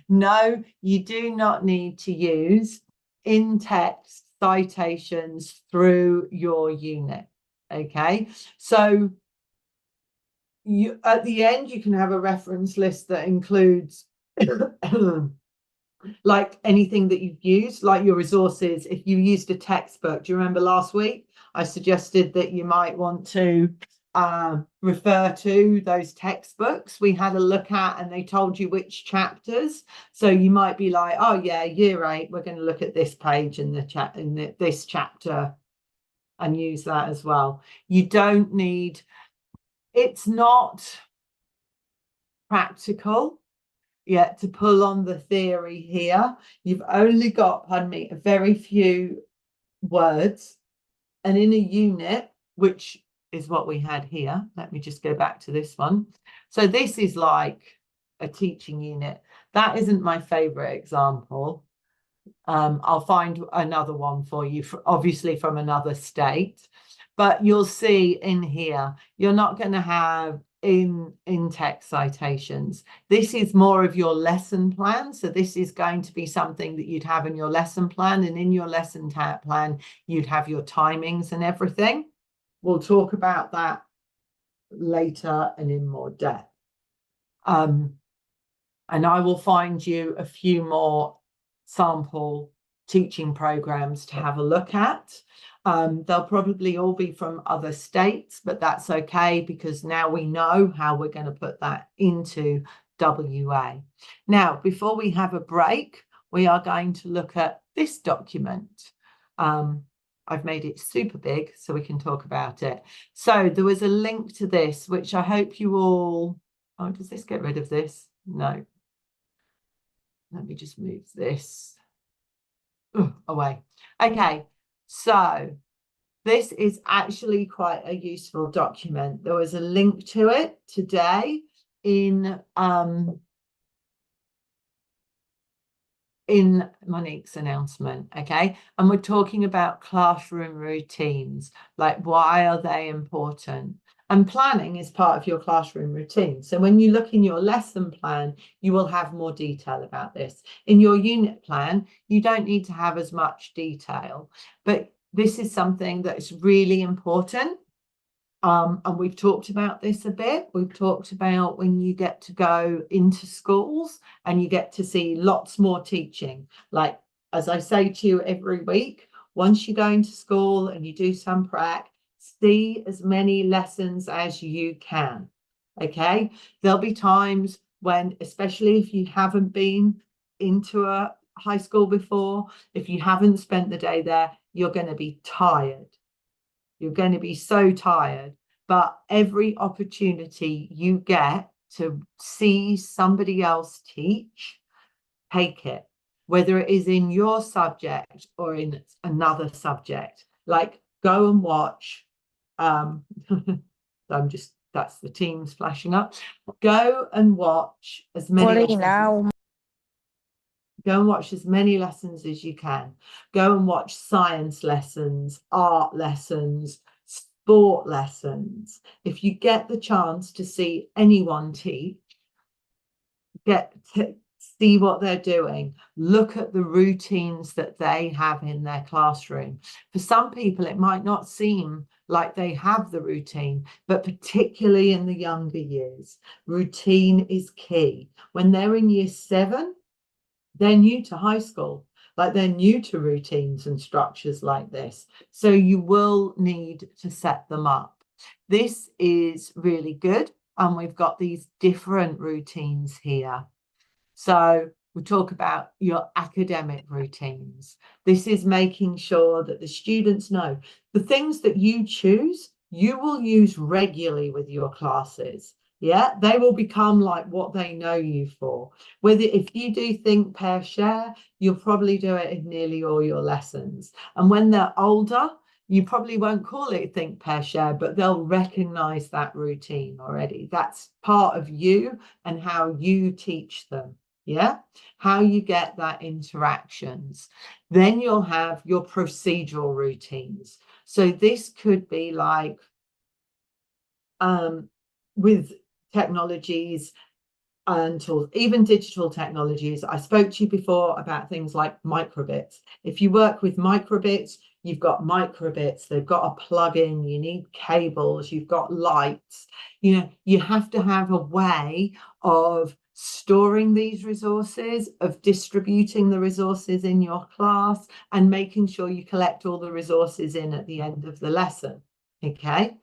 No, you do not need to use in-text citations through your unit. Okay, so you at the end you can have a reference list that includes like anything that you've used, like your resources. If you used a textbook, do you remember last week I suggested that you might want to refer to those textbooks we had a look at, and they told you which chapters. So you might be like, oh yeah, year 8, we're going to look at this page in the chat in this chapter and use that as well. You don't need, it's not practical yet to pull on the theory here. You've only got, pardon me, a very few words, and in a unit, which is what we had here, let me just go back to this one. So this is like a teaching unit. That isn't my favorite example. I'll find another one for you, obviously from another state, but you'll see in here you're not going to have in-text citations. This is more of your lesson plan. So this is going to be something that you'd have in your lesson plan, and in your lesson plan you'd have your timings and everything. We'll talk about that later and in more depth. And I will find you a few more sample teaching programs to have a look at. They'll probably all be from other states, but that's okay, because now we know how we're going to put that into WA. Now, before we have a break, we are going to look at this document. I've made it super big so we can talk about it. So there was a link to this, which I hope you all... Oh, does this get rid of this? No. Let me just move this away. Okay, so this is actually quite a useful document. There was a link to it today in Monique's announcement, okay? And we're talking about classroom routines, like why are they important? And planning is part of your classroom routine. So when you look in your lesson plan, you will have more detail about this. In your unit plan, you don't need to have as much detail, but this is something that is really important. And we've talked about this a bit. We've talked about when you get to go into schools and you get to see lots more teaching. Like, as I say to you every week, once you go into school and you do some prac, see as many lessons as you can. Okay, there'll be times when, especially if you haven't been into a high school before, if you haven't spent the day there, you're going to be tired. You're going to be so tired, but every opportunity you get to see somebody else teach, take it, whether it is in your subject or in another subject. Like, go and watch. That's the Teams flashing up. Go and watch as many lessons. Go and watch as many lessons as you can. Go and watch science lessons, art lessons, sport lessons. If you get the chance to see anyone teach, get to see what they're doing. Look at the routines that they have in their classroom. For some people, it might not seem like they have the routine, but particularly in the younger years, routine is key. When they're in year 7, they're new to high school, like they're new to routines and structures like this. So you will need to set them up. This is really good. And we've got these different routines here. So we talk about your academic routines. This is making sure that the students know the things that you choose, you will use regularly with your classes. Yeah, they will become like what they know you for. Whether if you do think, pair, share, you'll probably do it in nearly all your lessons. And when they're older, you probably won't call it think, pair, share, but they'll recognize that routine already. That's part of you and how you teach them. Yeah, how you get that interactions. Then you'll have your procedural routines. So this could be like with technologies and tools, even digital technologies. I spoke to you before about things like microbits. If you work with microbits, you've got microbits, they've got a plug-in, you need cables, you've got lights. You know, you have to have a way of storing these resources, of distributing the resources in your class, and making sure you collect all the resources in at the end of the lesson. Okay.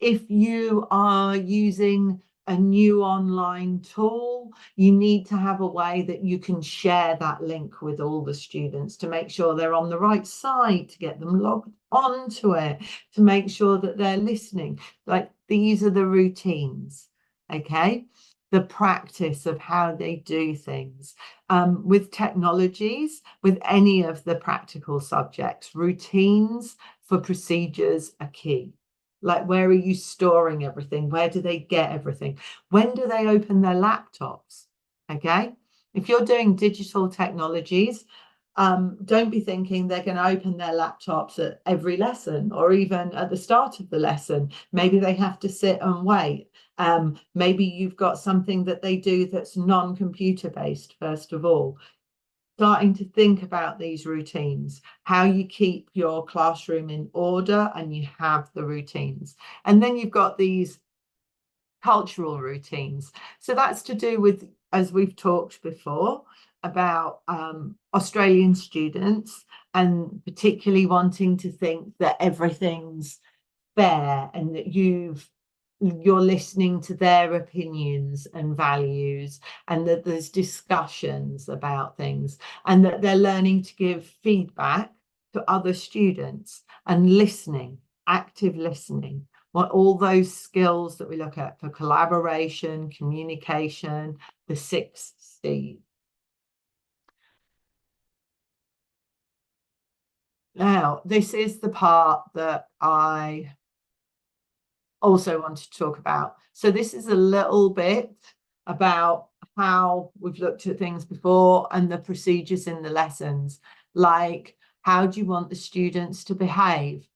If you are using a new online tool, you need to have a way that you can share that link with all the students to make sure they're on the right side, to get them logged onto it, to make sure that they're listening. Like, these are the routines, okay? The practice of how they do things. With technologies, with any of the practical subjects, routines for procedures are key. Like, where are you storing everything? Where do they get everything? When do they open their laptops? Okay. If you're doing digital technologies, don't be thinking they're going to open their laptops at every lesson or even at the start of the lesson. Maybe they have to sit and wait. Maybe you've got something that they do that's non-computer based, first of all. Starting to think about these routines, how you keep your classroom in order, and you have the routines. And then you've got these cultural routines. So that's to do with, as we've talked before, about Australian students, and particularly wanting to think that everything's fair and that you're listening to their opinions and values, and that there's discussions about things, and that they're learning to give feedback to other students and listening, active listening. What all those skills that we look at for collaboration, communication, the 6 C's. Now, this is the part that I also wanted to talk about. So this is a little bit about how we've looked at things before and the procedures in the lessons. Like, how do you want the students to behave?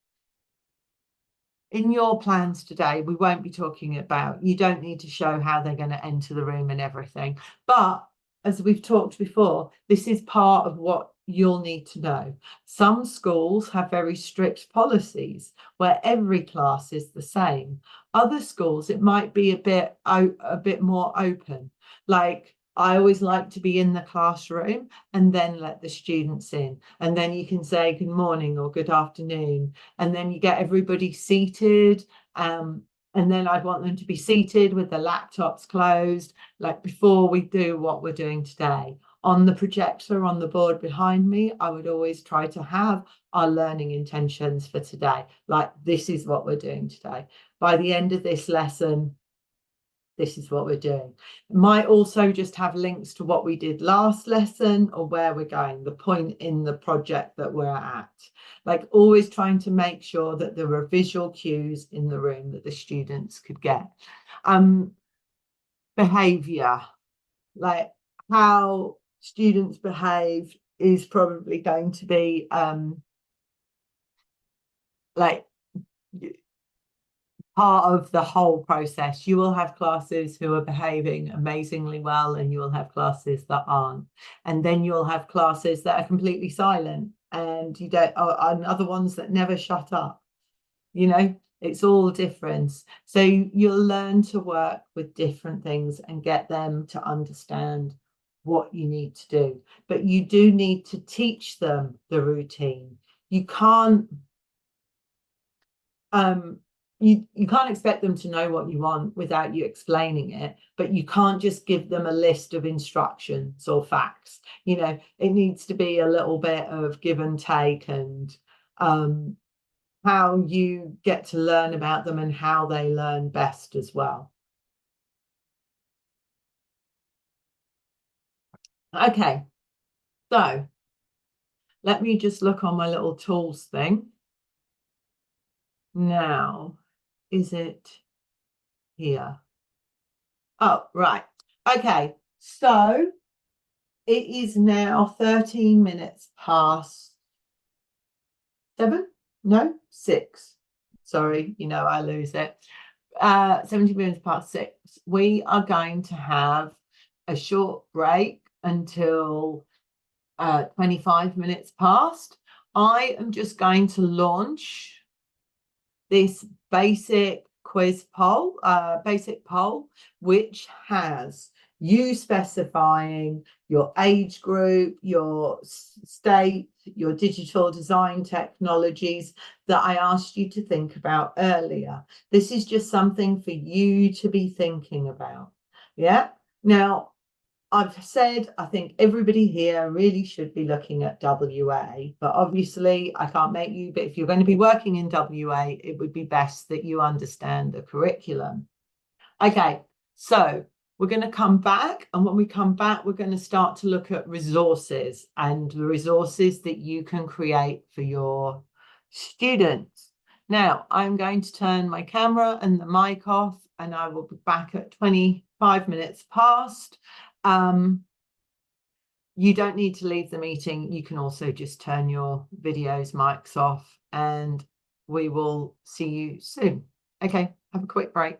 In your plans today, we won't be talking about, you don't need to show how they're going to enter the room and everything. But as we've talked before, this is part of what you'll need to know. Some schools have very strict policies where every class is the same. Other schools, it might be a bit more open. Like, I always like to be in the classroom and then let the students in. And then you can say good morning or good afternoon. And then you get everybody seated. And then I'd want them to be seated with the laptops closed, like before we do what we're doing today. On the projector on the board behind me, I would always try to have our learning intentions for today. Like, this is what we're doing today. By the end of this lesson, this is what we're doing. It might also just have links to what we did last lesson or where we're going, the point in the project that we're at. Like, always trying to make sure that there were visual cues in the room that the students could get. Behavior, like how students behave, is probably going to be like part of the whole process. You will have classes who are behaving amazingly well, and you will have classes that aren't. And then you'll have classes that are completely silent, and you don't, and other ones that never shut up. You know, it's all different. So you'll learn to work with different things and get them to understand what you need to do. But you do need to teach them the routine. You can't you can't expect them to know what you want without you explaining it, but you can't just give them a list of instructions or facts. You know, it needs to be a little bit of give and take, and how you get to learn about them and how they learn best as well. Okay, so let me just look on my little tools thing. Now, is it here? Oh, right. Okay, so it is now 13 minutes past 7? No, 6. Sorry, I lose it. 17 minutes past 6. We are going to have a short break until 25 minutes past. I am just going to launch this basic poll, which has you specifying your age group, your state, your digital design technologies that I asked you to think about earlier. This is just something for you to be thinking about. Yeah. Now, I've said I think everybody here really should be looking at WA, but obviously I can't make you, but if you're going to be working in WA, it would be best that you understand the curriculum. Okay, so we're going to come back, and when we come back, we're going to start to look at resources and the resources that you can create for your students. Now, I'm going to turn my camera and the mic off, and I will be back at 25 minutes past. You don't need to leave the meeting. You can also just turn your videos, mics off, and we will see you soon. Okay, have a quick break.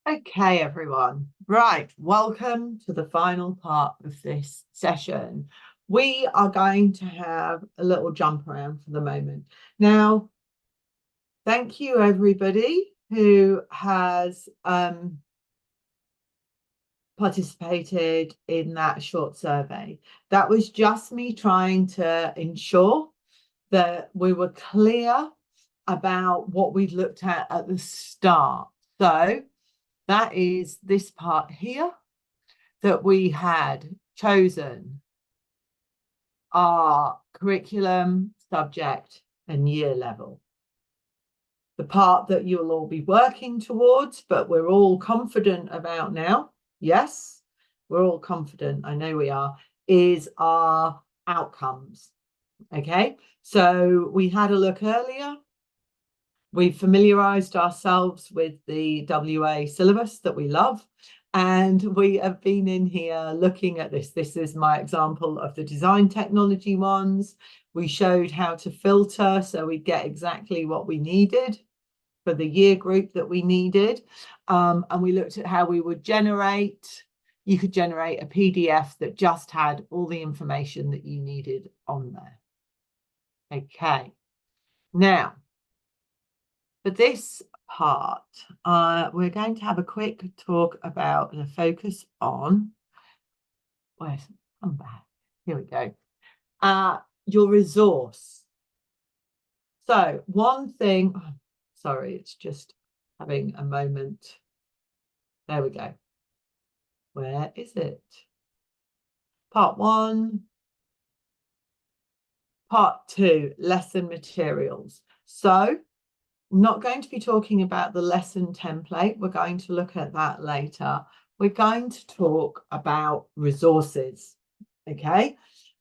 Okay, everyone. Right, welcome to the final part of this session. We are going to have a little jump around for the moment. Now, thank you, everybody who has participated in that short survey. That was just me trying to ensure that we were clear about what we looked at the start. So that is this part here, that we had chosen our curriculum, subject, and year level. The part that you'll all be working towards, but we're all confident about now, yes, we're all confident, I know we are, is our outcomes. Okay, so we had a look earlier. We familiarized ourselves with the WA syllabus that we love, and we have been in here looking at this. This is my example of the design technology ones. We showed how to filter so we get exactly what we needed for the year group that we needed. And we looked at how we would generate. You could generate a PDF that just had all the information that you needed on there. Okay, now, for this part, we're going to have a quick talk about the focus on, come back, here we go, your resource. So one thing, sorry, it's just having a moment. There we go. Where is it? Part 1, Part 2, lesson materials. So I'm not going to be talking about the lesson template. We're going to look at that later. We're going to talk about resources, okay?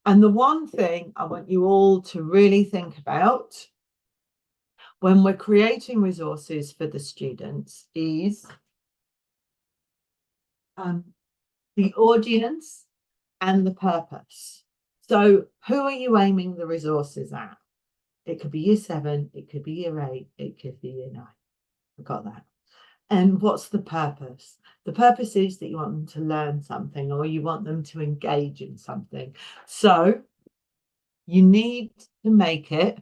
And the one thing I want you all to really think about when we're creating resources for the students is the audience and the purpose. So who are you aiming the resources at? It could be year 7, it could be year 8, it could be year 9. I got that. And what's the purpose? The purpose is that you want them to learn something, or you want them to engage in something. So you need to make it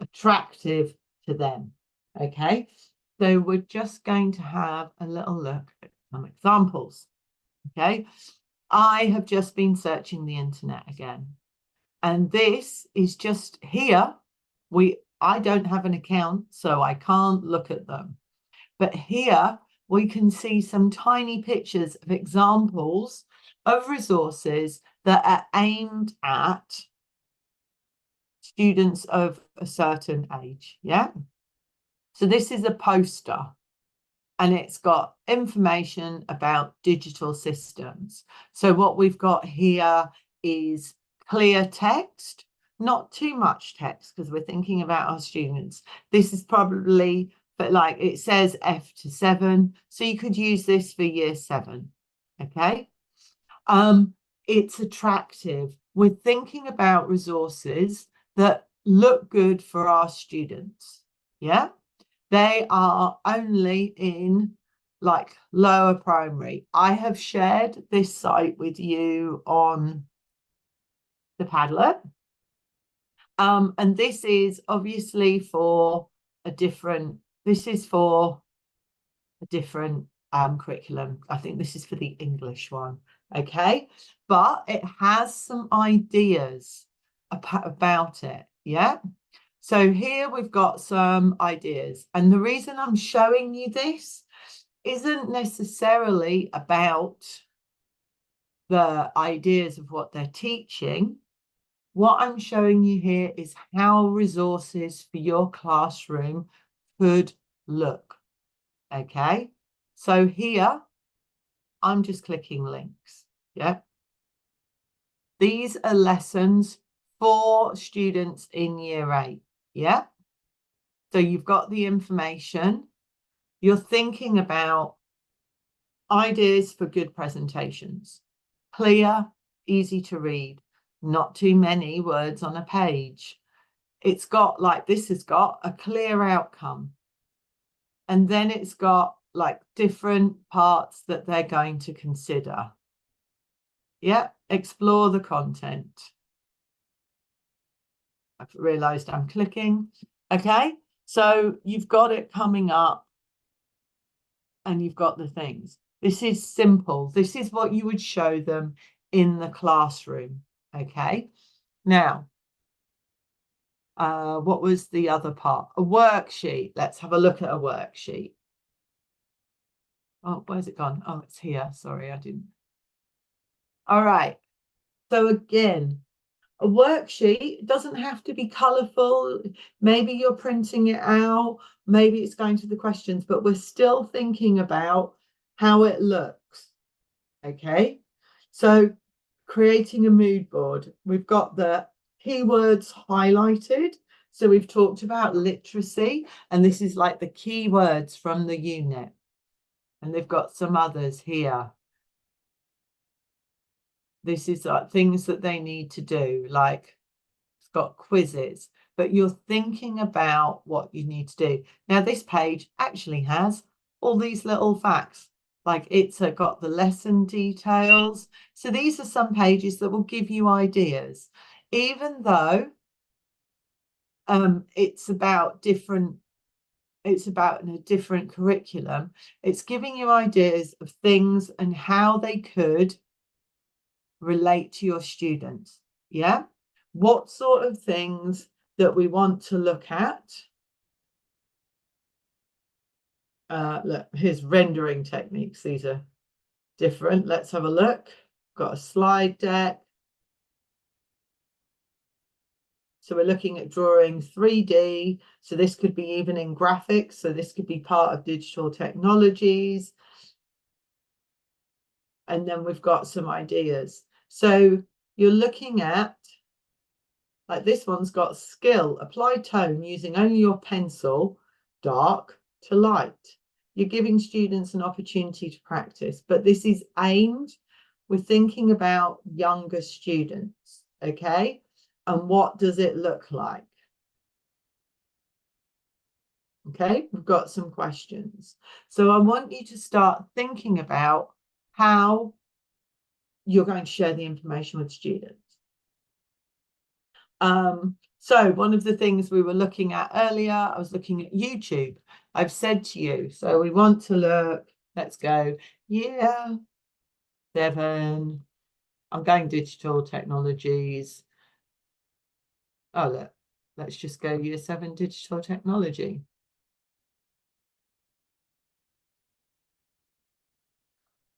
attractive to them. Okay, so we're just going to have a little look at some examples. Okay, I have just been searching the internet again, and this is just here. I don't have an account, so I can't look at them. But here we can see some tiny pictures of examples of resources that are aimed at students of a certain age. Yeah. So this is a poster, and it's got information about digital systems. So what we've got here is clear text, not too much text because we're thinking about our students. This is probably, but like it says F to 7, so you could use this for year 7. Okay, it's attractive. We're thinking about resources that look good for our students. Yeah, they are only in like lower primary. I have shared this site with you on the Padlet. And this is obviously for a different, curriculum. I think this is for the English one. Okay, but it has some ideas about it. Yeah. So here we've got some ideas, and the reason I'm showing you this isn't necessarily about the ideas of what they're teaching. What I'm showing you here is how resources for your classroom could look. Okay, so here I'm just clicking links. Yeah, these are lessons for students in year 8. Yeah, so you've got the information. You're thinking about ideas for good presentations. Clear, easy to read, not too many words on a page. It's got, like this has got a clear outcome. And then it's got like different parts that they're going to consider. Yeah, explore the content. I've realized I'm clicking. Okay, so you've got it coming up and you've got the things. This is simple. This is what you would show them in the classroom. Okay, now, what was the other part? A worksheet. Let's have a look at a worksheet. Oh, where's it gone? Oh, it's here. Sorry, I didn't. All right. So again, a worksheet doesn't have to be colourful. Maybe you're printing it out. Maybe it's going to the questions, but we're still thinking about how it looks. Okay. So creating a mood board. We've got the keywords highlighted. So we've talked about literacy, and this is like the keywords from the unit. And they've got some others here. This is like things that they need to do, like it's got quizzes, but you're thinking about what you need to do. Now, this page actually has all these little facts, like it's got the lesson details. So these are some pages that will give you ideas, even though it's about a different curriculum. It's giving you ideas of things and how they could relate to your students. Yeah, what sort of things that we want to look at. Look, here's rendering techniques. These are different. Let's have a look. Got a slide deck. So we're looking at drawing 3D. So this could be even in graphics. So this could be part of digital technologies. And then we've got some ideas. So you're looking at, like this one's got skill, apply tone using only your pencil, dark to light. You're giving students an opportunity to practice, but this is aimed, we're thinking about younger students, okay? And what does it look like? Okay, we've got some questions. So I want you to start thinking about how you're going to share the information with students. So one of the things we were looking at earlier, I was looking at YouTube. I've said to you, so we want to look, let's go, year 7. I'm going digital technologies. Oh, look, let's just go year 7 digital technology.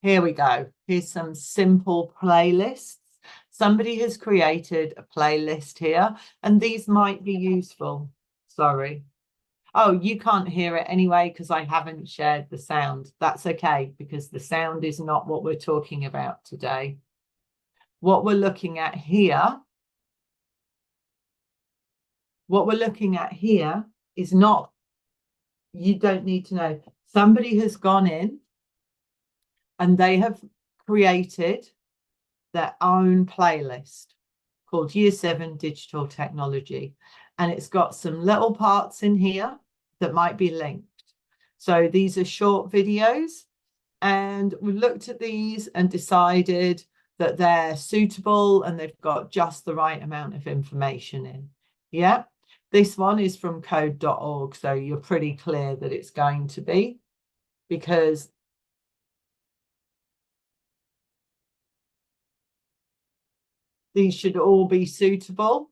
Here we go. Here's some simple playlists. Somebody has created a playlist here, and these might be useful. Sorry. Oh, you can't hear it anyway because I haven't shared the sound. That's okay, because the sound is not what we're talking about today. What we're looking at here, is not, you don't need to know. Somebody has gone in and they have created their own playlist called Year 7 Digital Technology. And it's got some little parts in here that might be linked. So these are short videos, and we looked at these and decided that they're suitable and they've got just the right amount of information in. Yeah, this one is from code.org, so you're pretty clear that it's going to be, because these should all be suitable.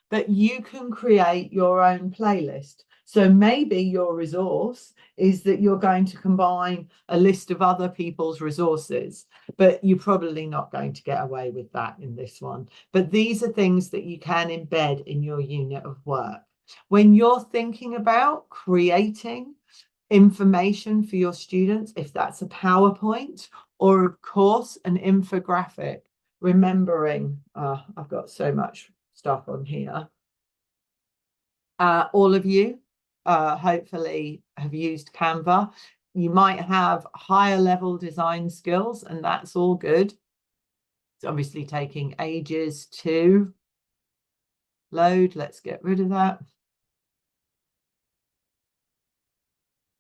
But you can create your own playlist. So maybe your resource is that you're going to combine a list of other people's resources, but you're probably not going to get away with that in this one. But these are things that you can embed in your unit of work. When you're thinking about creating information for your students, if that's a PowerPoint or of course an infographic, remembering, I've got so much stuff on here. All of you hopefully have used Canva. You might have higher level design skills, and that's all good. It's obviously taking ages to load. Let's get rid of that.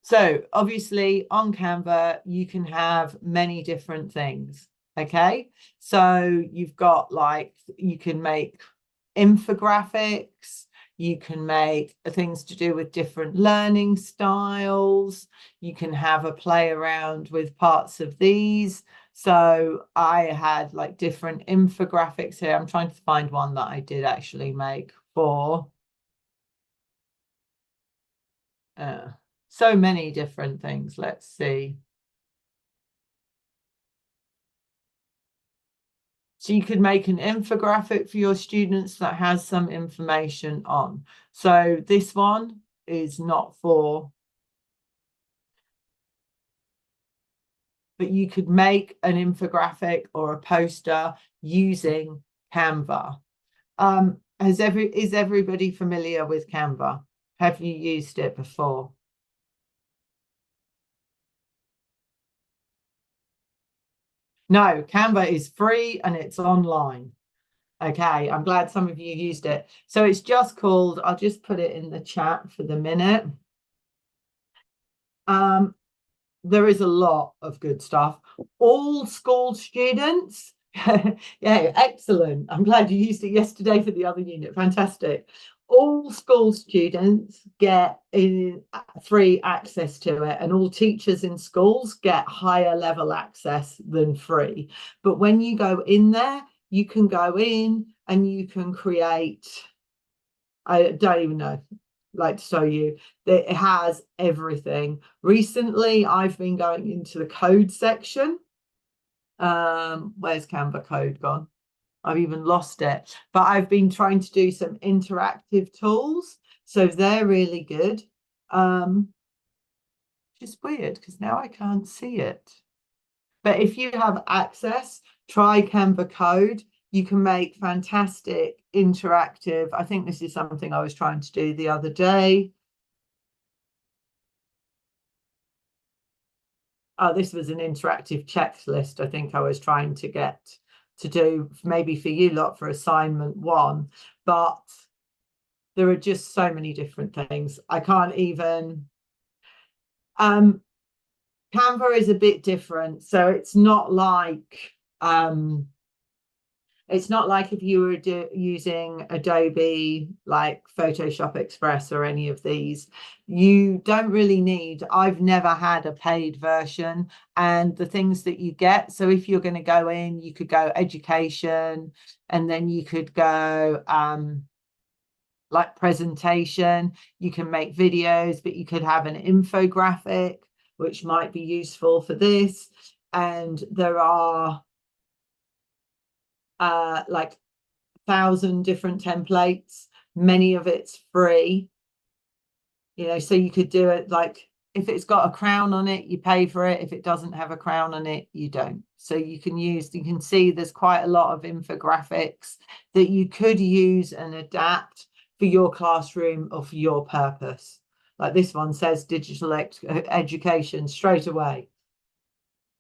So obviously on Canva, you can have many different things. Okay. So you've got like, you can make infographics, you can make things to do with different learning styles, you can have a play around with parts of these. So I had like different infographics here. I'm trying to find one that I did actually make for so many different things. Let's see. So you could make an infographic for your students that has some information on. So this one is not for, but you could make an infographic or a poster using Canva. Is everybody familiar with Canva? Have you used it before? No, Canva is free and it's online. Okay, I'm glad some of you used it. So it's just called, I'll just put it in the chat for the minute. There is a lot of good stuff. All school students, yeah, excellent. I'm glad you used it yesterday for the other unit. Fantastic. All school students get free access to it, and all teachers in schools get higher level access than free. But when you go in there, you can go in and you can create, I don't even know, like to show you that it has everything. Recently, I've been going into the code section. Where's Canva code gone? I've even lost it. But I've been trying to do some interactive tools, so they're really good. Just weird because now I can't see it. But if you have access, try Canva code. You can make fantastic interactive. I think this is something I was trying to do the other day. Oh, this was an interactive checklist I think I was trying to get to do, maybe for you lot for assignment 1. But there are just so many different things. I can't even. Canva is a bit different. So it's not like if you were using Adobe like Photoshop Express or any of these. You don't really need, I've never had a paid version, and the things that you get. So if you're going to go in, you could go education, and then you could go like presentation. You can make videos, but you could have an infographic, which might be useful for this. And there are like 1,000 different templates. Many of it's free, so you could do it like, if it's got a crown on it, you pay for it. If it doesn't have a crown on it, you don't. So you can see there's quite a lot of infographics that you could use and adapt for your classroom or for your purpose. Like this one says digital education straight away.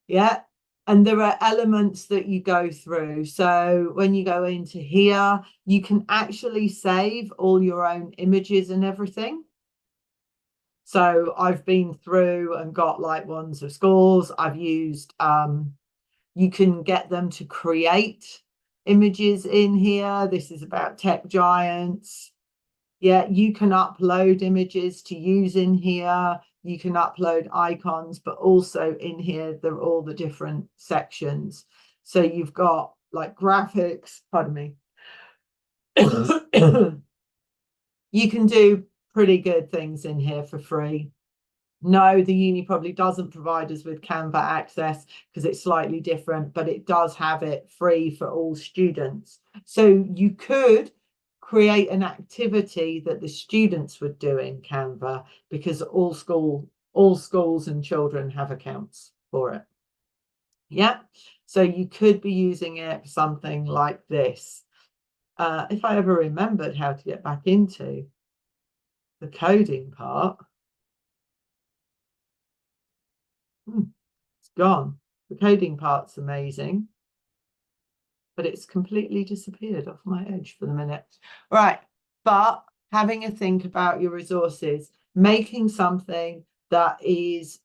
Yeah. And there are elements that you go through. So when you go into here, you can actually save all your own images and everything. So I've been through and got like ones of schools. I've used, you can get them to create images in here. This is about tech giants. Yeah, you can upload images to use in here. You can upload icons, but also in here, there are all the different sections. So you've got like graphics, pardon me. You can do pretty good things in here for free. No, the uni probably doesn't provide us with Canva access because it's slightly different, but it does have it free for all students. So you could create an activity that the students would do in Canva, because all schools and children have accounts for it. Yeah, so you could be using it for something like this. If I ever remembered how to get back into the coding part, it's gone. The coding part's amazing, but it's completely disappeared off my edge for the minute. Right, but having a think about your resources, making something that is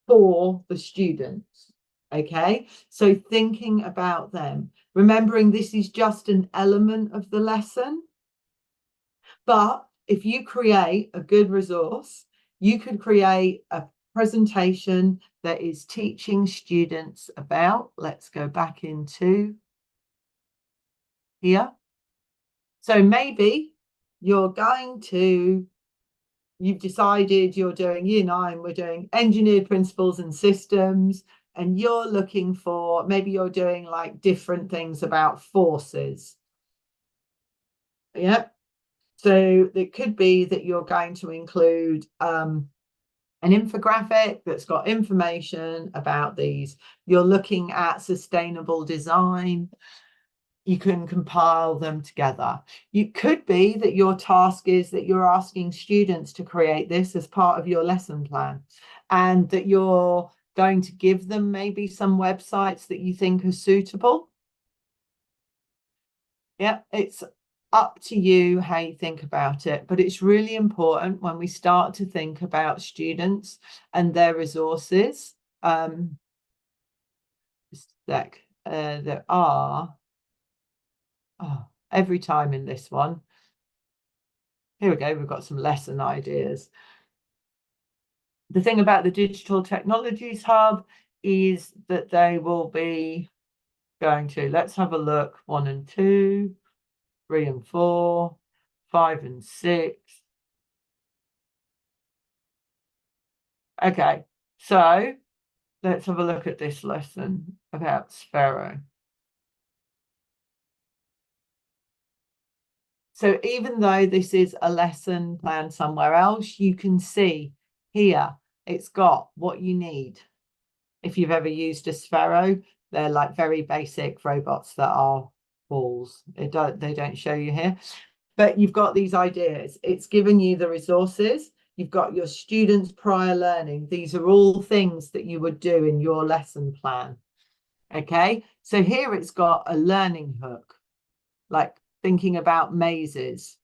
for the students. Okay, so thinking about them, remembering this is just an element of the lesson. But if you create a good resource, you could create a presentation that is teaching students about, let's go back into here. So maybe you've decided you're doing year 9, we're doing engineered principles and systems, and you're looking for, maybe you're doing like different things about forces. Yeah. So it could be that you're going to include an infographic that's got information about these. You're looking at sustainable design. You can compile them together. It could be that your task is that you're asking students to create this as part of your lesson plan, and that you're going to give them maybe some websites that you think are suitable. Yeah, it's up to you how you think about it, but it's really important when we start to think about students and their resources. There are every time in this one. Here we go, we've got some lesson ideas. The thing about the Digital Technologies Hub is that they will be going to, let's have a look, 1 and 2, 3 and 4, 5 and 6. Okay, so let's have a look at this lesson about Sparrow. So even though this is a lesson planned somewhere else, you can see here it's got what you need. If you've ever used a Sparrow, they're like very basic robots that are balls. They don't show you here, but you've got these ideas. It's given you the resources. You've got your students' prior learning. These are all things that you would do in your lesson plan. Okay, so here it's got a learning hook, like thinking about mazes.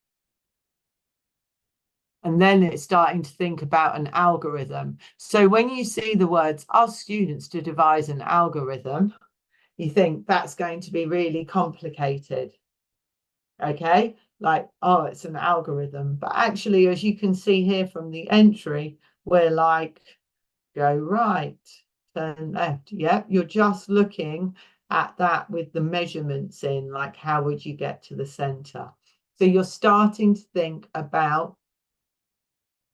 And then it's starting to think about an algorithm. So when you see the words, ask students to devise an algorithm, you think that's going to be really complicated. Okay, like, oh, it's an algorithm. But actually, as you can see here from the entry, we're like, go right, turn left. Yeah, you're just looking at that with the measurements in, like, how would you get to the center? So you're starting to think about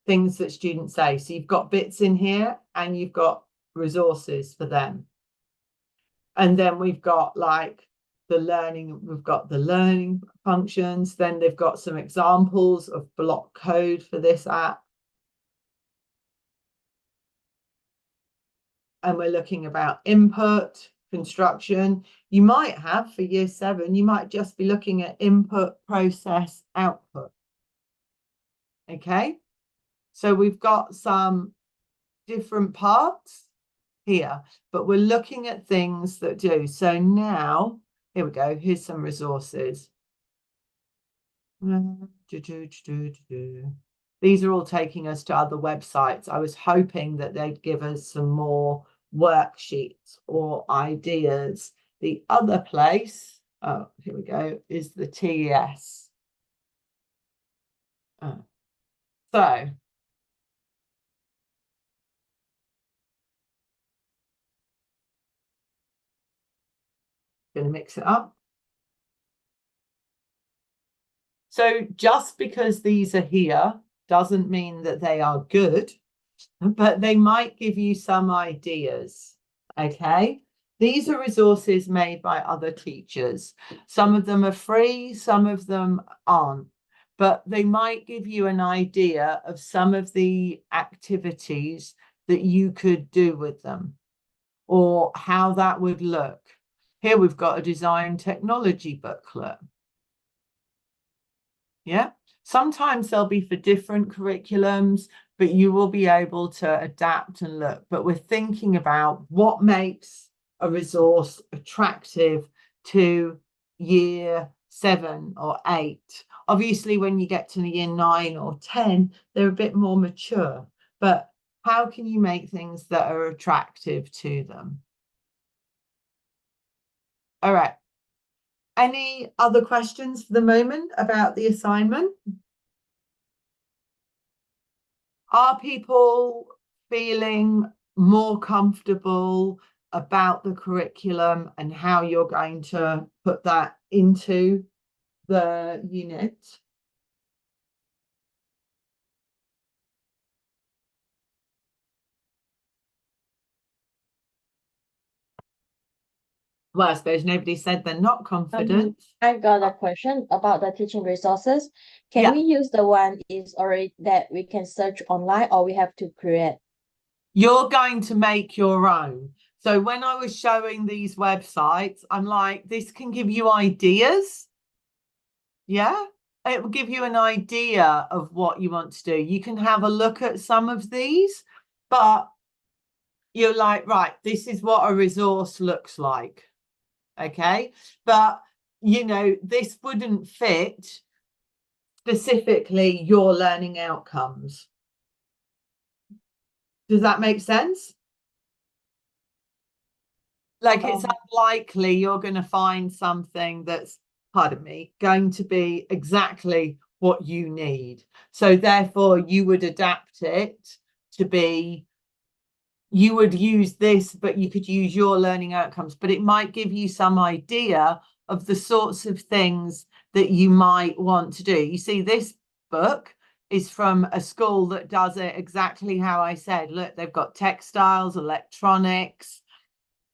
things that students say. So you've got bits in here and you've got resources for them. And then we've got like we've got the learning functions. Then they've got some examples of block code for this app. And we're looking about input, construction. You might have for year 7, you might just be looking at input, process, output. Okay, so we've got some different parts here, but we're looking at things that do. So now, here we go, here's some resources. These are all taking us to other websites. I was hoping that they'd give us some more worksheets or ideas. The other place, oh, here we go, is the TES. So going to mix it up. So just because these are here doesn't mean that they are good, but they might give you some ideas. Okay, these are resources made by other teachers. Some of them are free, some of them aren't, but they might give you an idea of some of the activities that you could do with them or how that would look. Here we've got a design technology booklet. Yeah, sometimes they'll be for different curriculums, but you will be able to adapt and look. But we're thinking about what makes a resource attractive to year 7 or 8. Obviously, when you get to the year 9 or 10, they're a bit more mature. but how can you make things that are attractive to them? All right. Any other questions for the moment about the assignment? Are people feeling more comfortable about the curriculum and how you're going to put that into the unit? Well, I suppose nobody said they're not confident. I got a question about the teaching resources. Can Yeah. we use the one is already that we can search online, or we have to create? You're going to make your own. So when I was showing these websites, I'm like, this can give you ideas. Yeah. It will give you an idea of what you want to do. You can have a look at some of these, but you're like, right, this is what a resource looks like. Okay. But, you know, this wouldn't fit specifically your learning outcomes. Does that make sense? Like, it's unlikely you're going to find something that's, pardon me, going to be exactly what you need. So therefore, you would adapt it to be, you would use this, but you could use your learning outcomes. But it might give you some idea of the sorts of things that you might want to do. You see, this book is from a school that does it exactly how I said. Look, they've got textiles, electronics.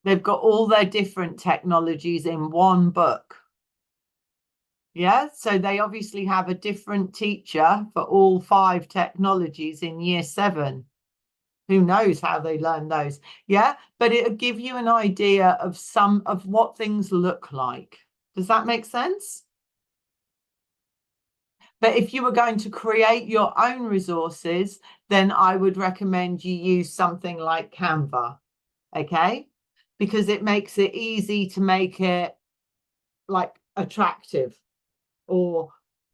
They've got all their different technologies in one book. Yeah, so they obviously have a different teacher for all 5 technologies in year 7. Who knows how they learn those? Yeah, but it'll give you an idea of some of what things look like. Does that make sense? But if you were going to create your own resources, then I would recommend you use something like Canva. Okay, because it makes it easy to make it like attractive or,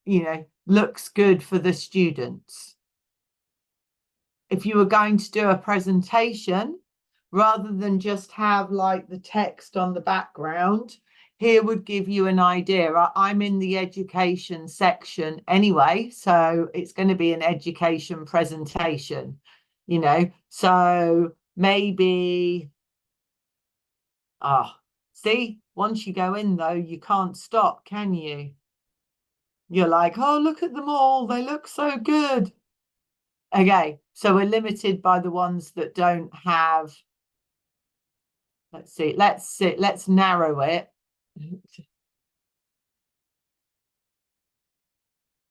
you know, looks good for the students. If you were going to do a presentation, rather than just have like the text on the background, here would give you an idea. I'm in the education section anyway, so it's going to be an education presentation, you know, so maybe, see, once you go in though, you can't stop, can you? You're like, oh, look at them all. They look so good. Okay, so we're limited by the ones that don't have. Let's see, let's narrow it.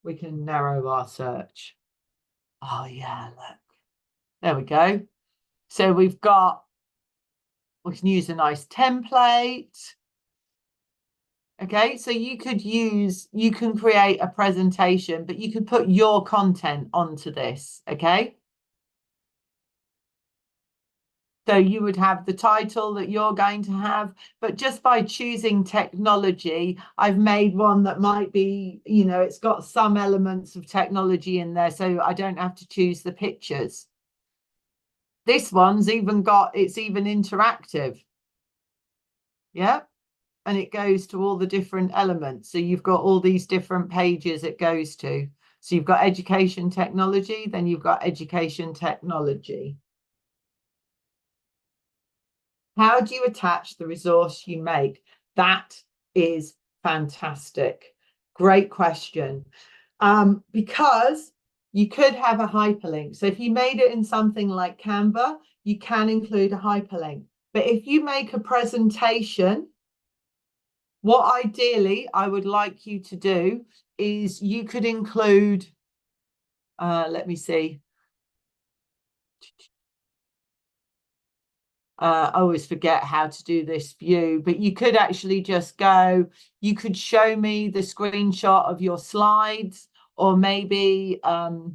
We can narrow our search. Oh, yeah, look. There we go. So we can use a nice template. Okay, so you can create a presentation, but you could put your content onto this, okay? So you would have the title that you're going to have, but just by choosing technology, I've made one that might be, you know, it's got some elements of technology in there, so I don't have to choose the pictures. This one's it's even interactive. Yeah. And it goes to all the different elements. So you've got all these different pages it goes to. So you've got education technology, then you've got education technology. How do you attach the resource you make? That is fantastic. Great question. Because you could have a hyperlink. So if you made it in something like Canva, you can include a hyperlink. But if you make a presentation, what ideally I would like you to do is you could include, let me see. I always forget how to do this view, but you could actually just go, you could show me the screenshot of your slides, or maybe, 'cause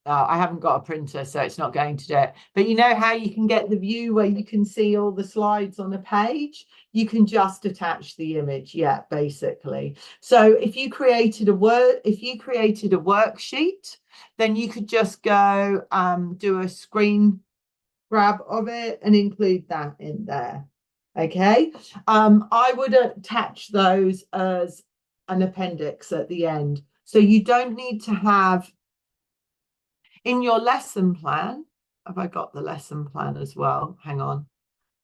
I haven't got a printer, so it's not going to do it. But you know how you can get the view where you can see all the slides on a page? You can just attach the image, yeah, basically. So if you created a worksheet, then you could just go do a screen grab of it and include that in there. Okay. I would attach those as an appendix at the end. So you don't need to have in your lesson plan. Have I got the lesson plan as well? Hang on.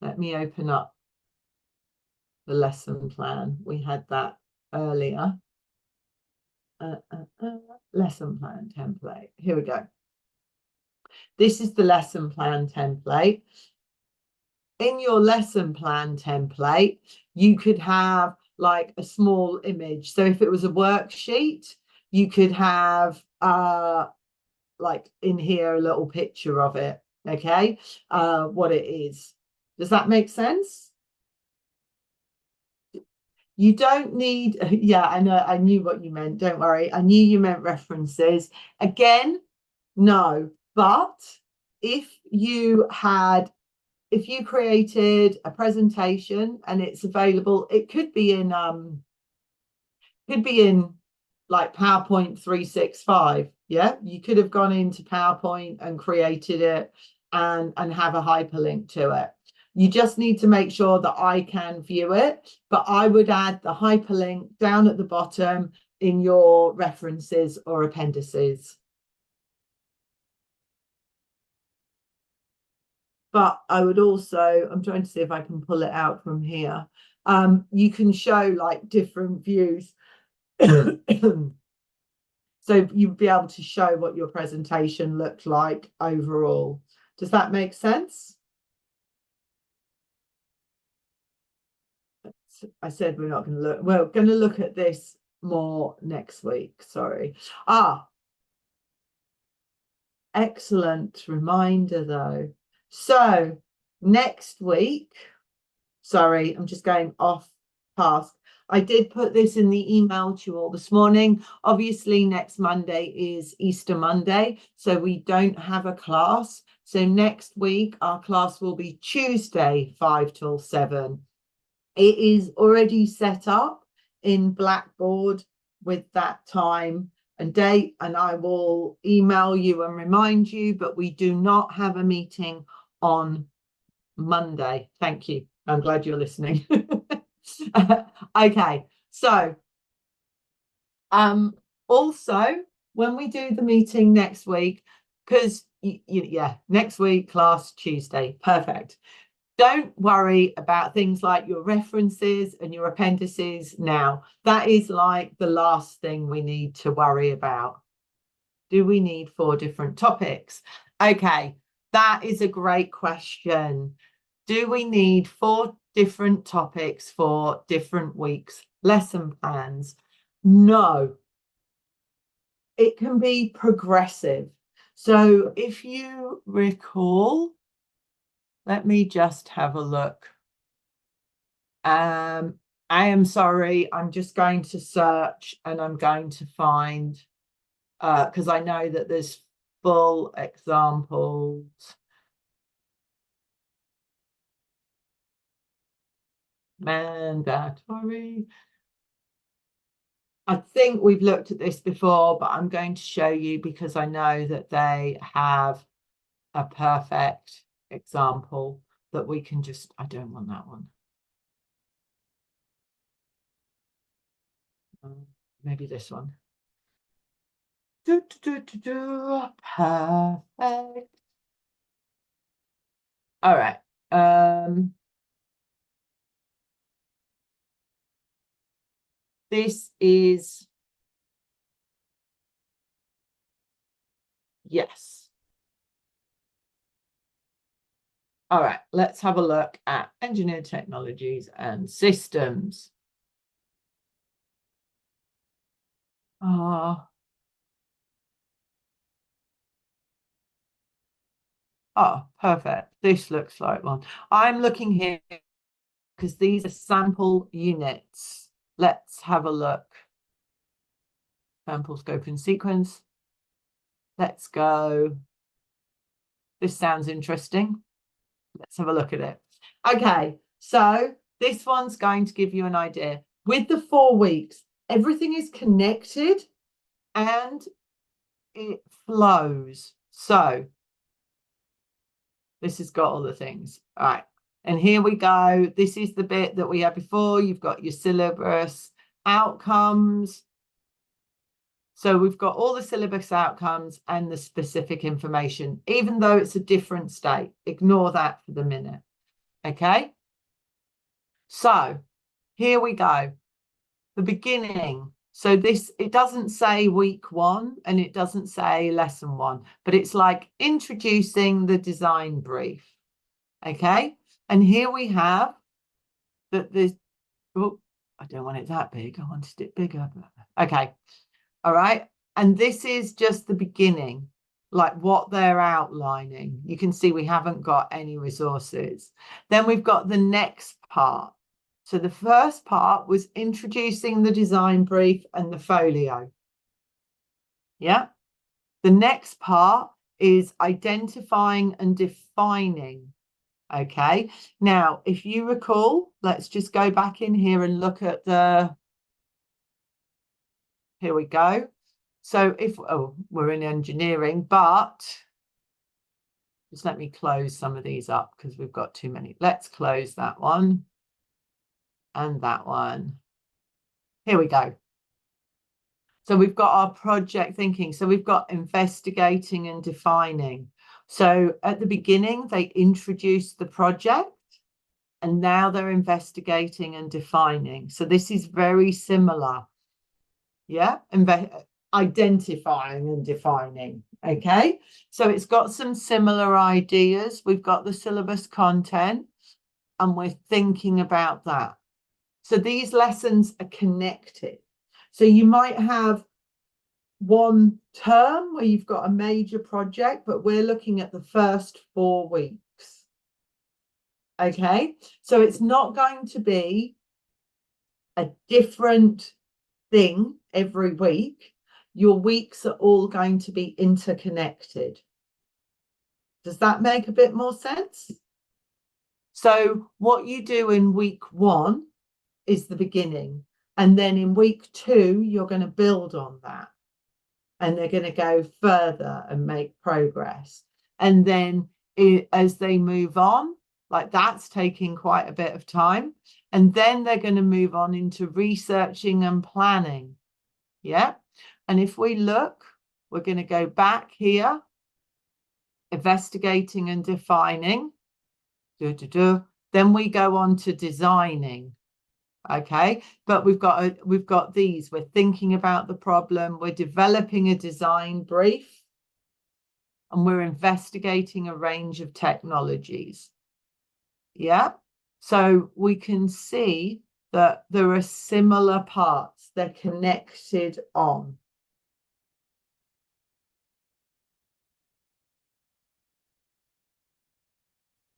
Let me open up the lesson plan. We had that earlier. Lesson plan template. Here we go. This is the lesson plan template. In your lesson plan template, you could have like a small image. So if it was a worksheet, you could have like in here a little picture of it, okay, what it is. Does that make sense? You don't need, yeah, I know, I knew what you meant, don't worry. I knew you meant references. Again, no, but if you created a presentation and it's available, it could be in like PowerPoint 365. Yeah, you could have gone into PowerPoint and created it and have a hyperlink to it. You just need to make sure that I can view it, but I would add the hyperlink down at the bottom in your references or appendices. But I would also, I'm trying to see if I can pull it out from here. You can show like different views. So you'd be able to show what your presentation looked like overall. Does that make sense? I said we're not going to look. We're going to look at this more next week. Sorry. Excellent reminder though. So next week, sorry, I'm just going off past. I did put this in the email to you all this morning. Obviously, next Monday is Easter Monday, so we don't have a class. So next week, our class will be Tuesday, 5 till 7. It is already set up in Blackboard with that time and date, and I will email you and remind you, but we do not have a meeting on Monday. Thank you. I'm glad you're listening. Okay, so also when we do the meeting next week, because yeah, next week class Tuesday, perfect. Don't worry about things like your references and your appendices now. That is like the last thing we need to worry about. Do we need 4 different topics? Okay, that is a great question. Do we need 4 different topics for different weeks' lesson plans? No. It can be progressive. So if you recall, let me just have a look. I am sorry, I'm just going to search and I'm going to find, because I know that there's full examples. Mandatory. I think we've looked at this before, but I'm going to show you because I know that they have a perfect example that we can just, I don't want that one. Maybe this one. Perfect. All right. This is, yes. All right, let's have a look at engineered technologies and systems. Oh, perfect. This looks like one. I'm looking here because these are sample units. Let's have a look. Sample scope and sequence. let's go. This sounds interesting. Let's have a look at it. Okay, so this one's going to give you an idea. With the 4 weeks, everything is connected and it flows. So this has got all the things. All right. And here we go. This is the bit that we had before. You've got your syllabus outcomes. So we've got all the syllabus outcomes and the specific information, even though it's a different state. Ignore that for the minute. Okay. So here we go. The beginning. So this, it doesn't say week 1 and it doesn't say lesson 1, but it's like introducing the design brief. Okay. And here we have that there's, oh, I don't want it that big. I wanted it bigger. Okay. All right. And this is just the beginning, like what they're outlining. You can see we haven't got any resources. Then we've got the next part. So the first part was introducing the design brief and the folio. Yeah. The next part is identifying and defining. Okay. Now, if you recall, let's just go back in here and look at the, here we go. So if, oh, we're in engineering, but just let me close some of these up because we've got too many. Let's close that one. And that one. Here we go. So we've got our project thinking. So we've got investigating and defining. So at the beginning, they introduced the project and now they're investigating and defining. So this is very similar. Yeah. Identifying and defining. Okay. So it's got some similar ideas. We've got the syllabus content and we're thinking about that. So these lessons are connected. So you might have one term where you've got a major project, but we're looking at the first 4 weeks. Okay, so it's not going to be a different thing every week. Your weeks are all going to be interconnected. Does that make a bit more sense? So what you do in week 1 is the beginning. And then in week 2, you're going to build on that. And they're going to go further and make progress. And then as they move on, like that's taking quite a bit of time. And then they're going to move on into researching and planning. Yeah. And if we look, we're going to go back here, investigating and defining. Then we go on to designing. Okay, but we've got these. We're thinking about the problem, we're developing a design brief, and we're investigating a range of technologies. Yeah, so we can see that there are similar parts, they're connected on.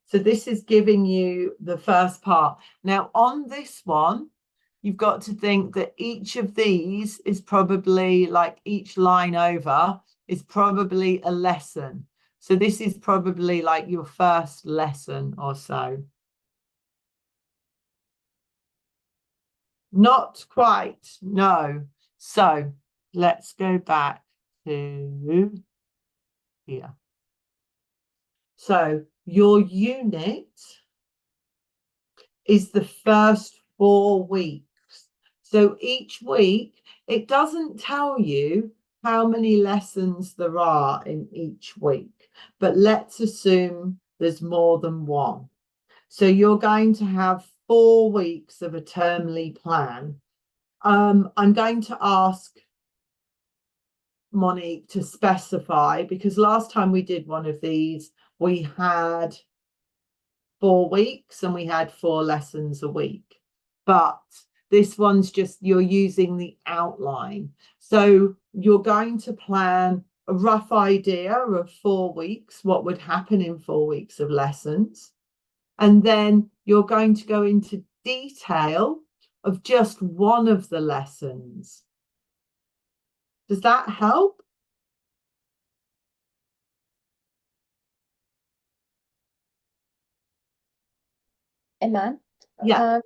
So this is giving you the first part. Now on this one, you've got to think that each of these is probably like each line over is probably a lesson. So this is probably like your first lesson or so. Not quite, no. So let's go back to here. So your unit is the first 4 weeks. So each week, it doesn't tell you how many lessons there are in each week, but let's assume there's more than one. So you're going to have 4 weeks of a termly plan. I'm going to ask Monique to specify, because last time we did one of these, we had 4 weeks and we had 4 lessons a week. But this one's just, you're using the outline. So you're going to plan a rough idea of 4 weeks, what would happen in 4 weeks of lessons. And then you're going to go into detail of just one of the lessons. Does that help? Emma, Yeah,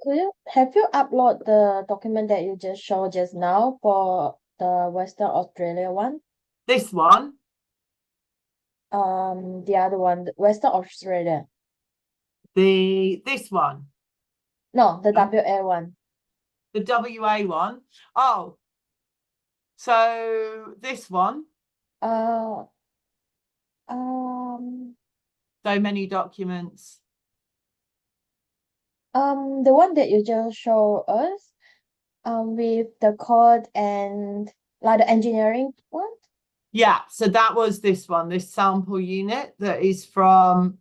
have you upload the document that you just showed just now for the Western Australia one? this one. The other one, the Western Australia. This one. No, the Um, WA one. The WA one. Oh, so this one. Uh, um, So many documents. the one that you just show us, with the code and like the engineering one. Yeah, so that was this one, this sample unit that is from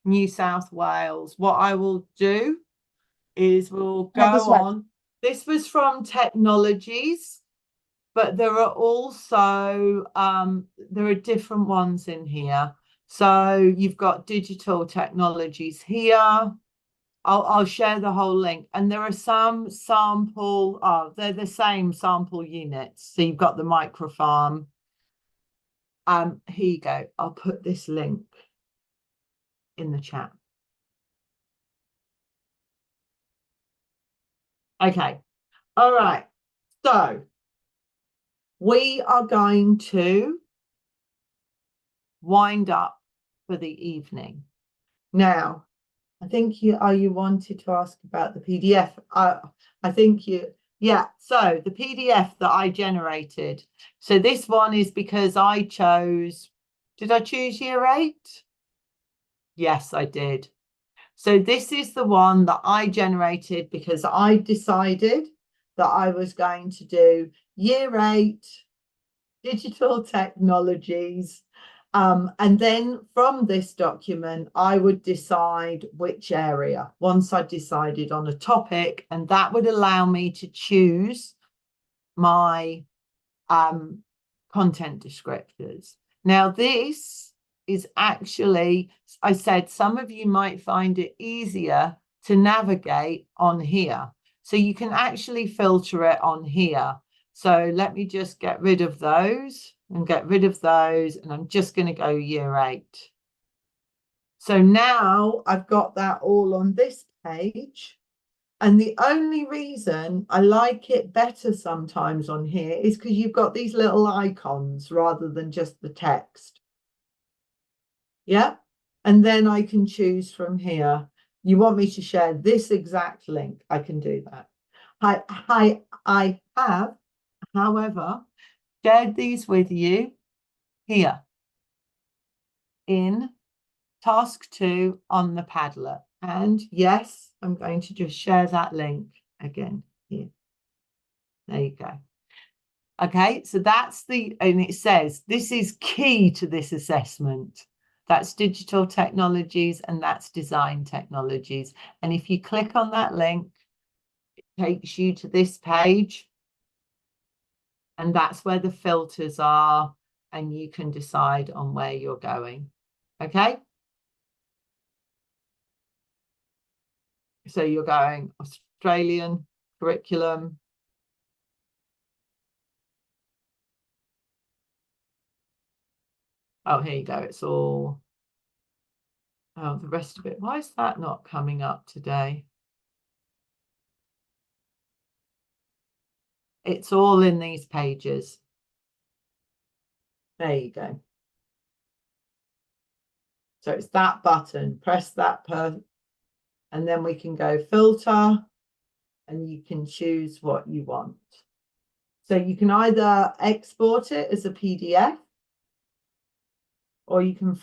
New South Wales. What I will do is we'll This go one. on. This was from technologies, but there are also there are different ones in here. So you've got digital technologies here. I'll share the whole link, and there are some sample. Oh, they're the same sample units. So you've got the microfarm. Here you go. I'll put this link in the chat. Okay. All right. So we are going to wind up for the evening. Now, I think you wanted to ask about the PDF. I think yeah. So the PDF that I generated. So this one is because I chose, did I choose year 8? Yes, I did. So this is the one that I generated because I decided that I was going to do year 8 digital technologies. And then from this document, I would decide which area once I decided on a topic, and that would allow me to choose my content descriptors. Now, this is actually, I said, some of you might find it easier to navigate on here. So you can actually filter it on here. So let me just get rid of those and get rid of those. And I'm just going to go year 8. So now I've got that all on this page. And the only reason I like it better sometimes on here is because you've got these little icons rather than just the text. Yeah. And then I can choose from here. You want me to share this exact link? I can do that. I have, however, shared these with you here in task 2 on the Padlet. And yes, I'm going to just share that link again here. There you go. Okay, so that's and it says this is key to this assessment. That's digital technologies and that's design technologies. And if you click on that link, it takes you to this page. And that's where the filters are. And you can decide on where you're going. Okay. So you're going Australian curriculum. Oh, here you go. It's all, oh, the rest of it. Why is that not coming up today? It's all in these pages. There you go. So it's that button, press that and then we can go filter and you can choose what you want. So you can either export it as a PDF or you can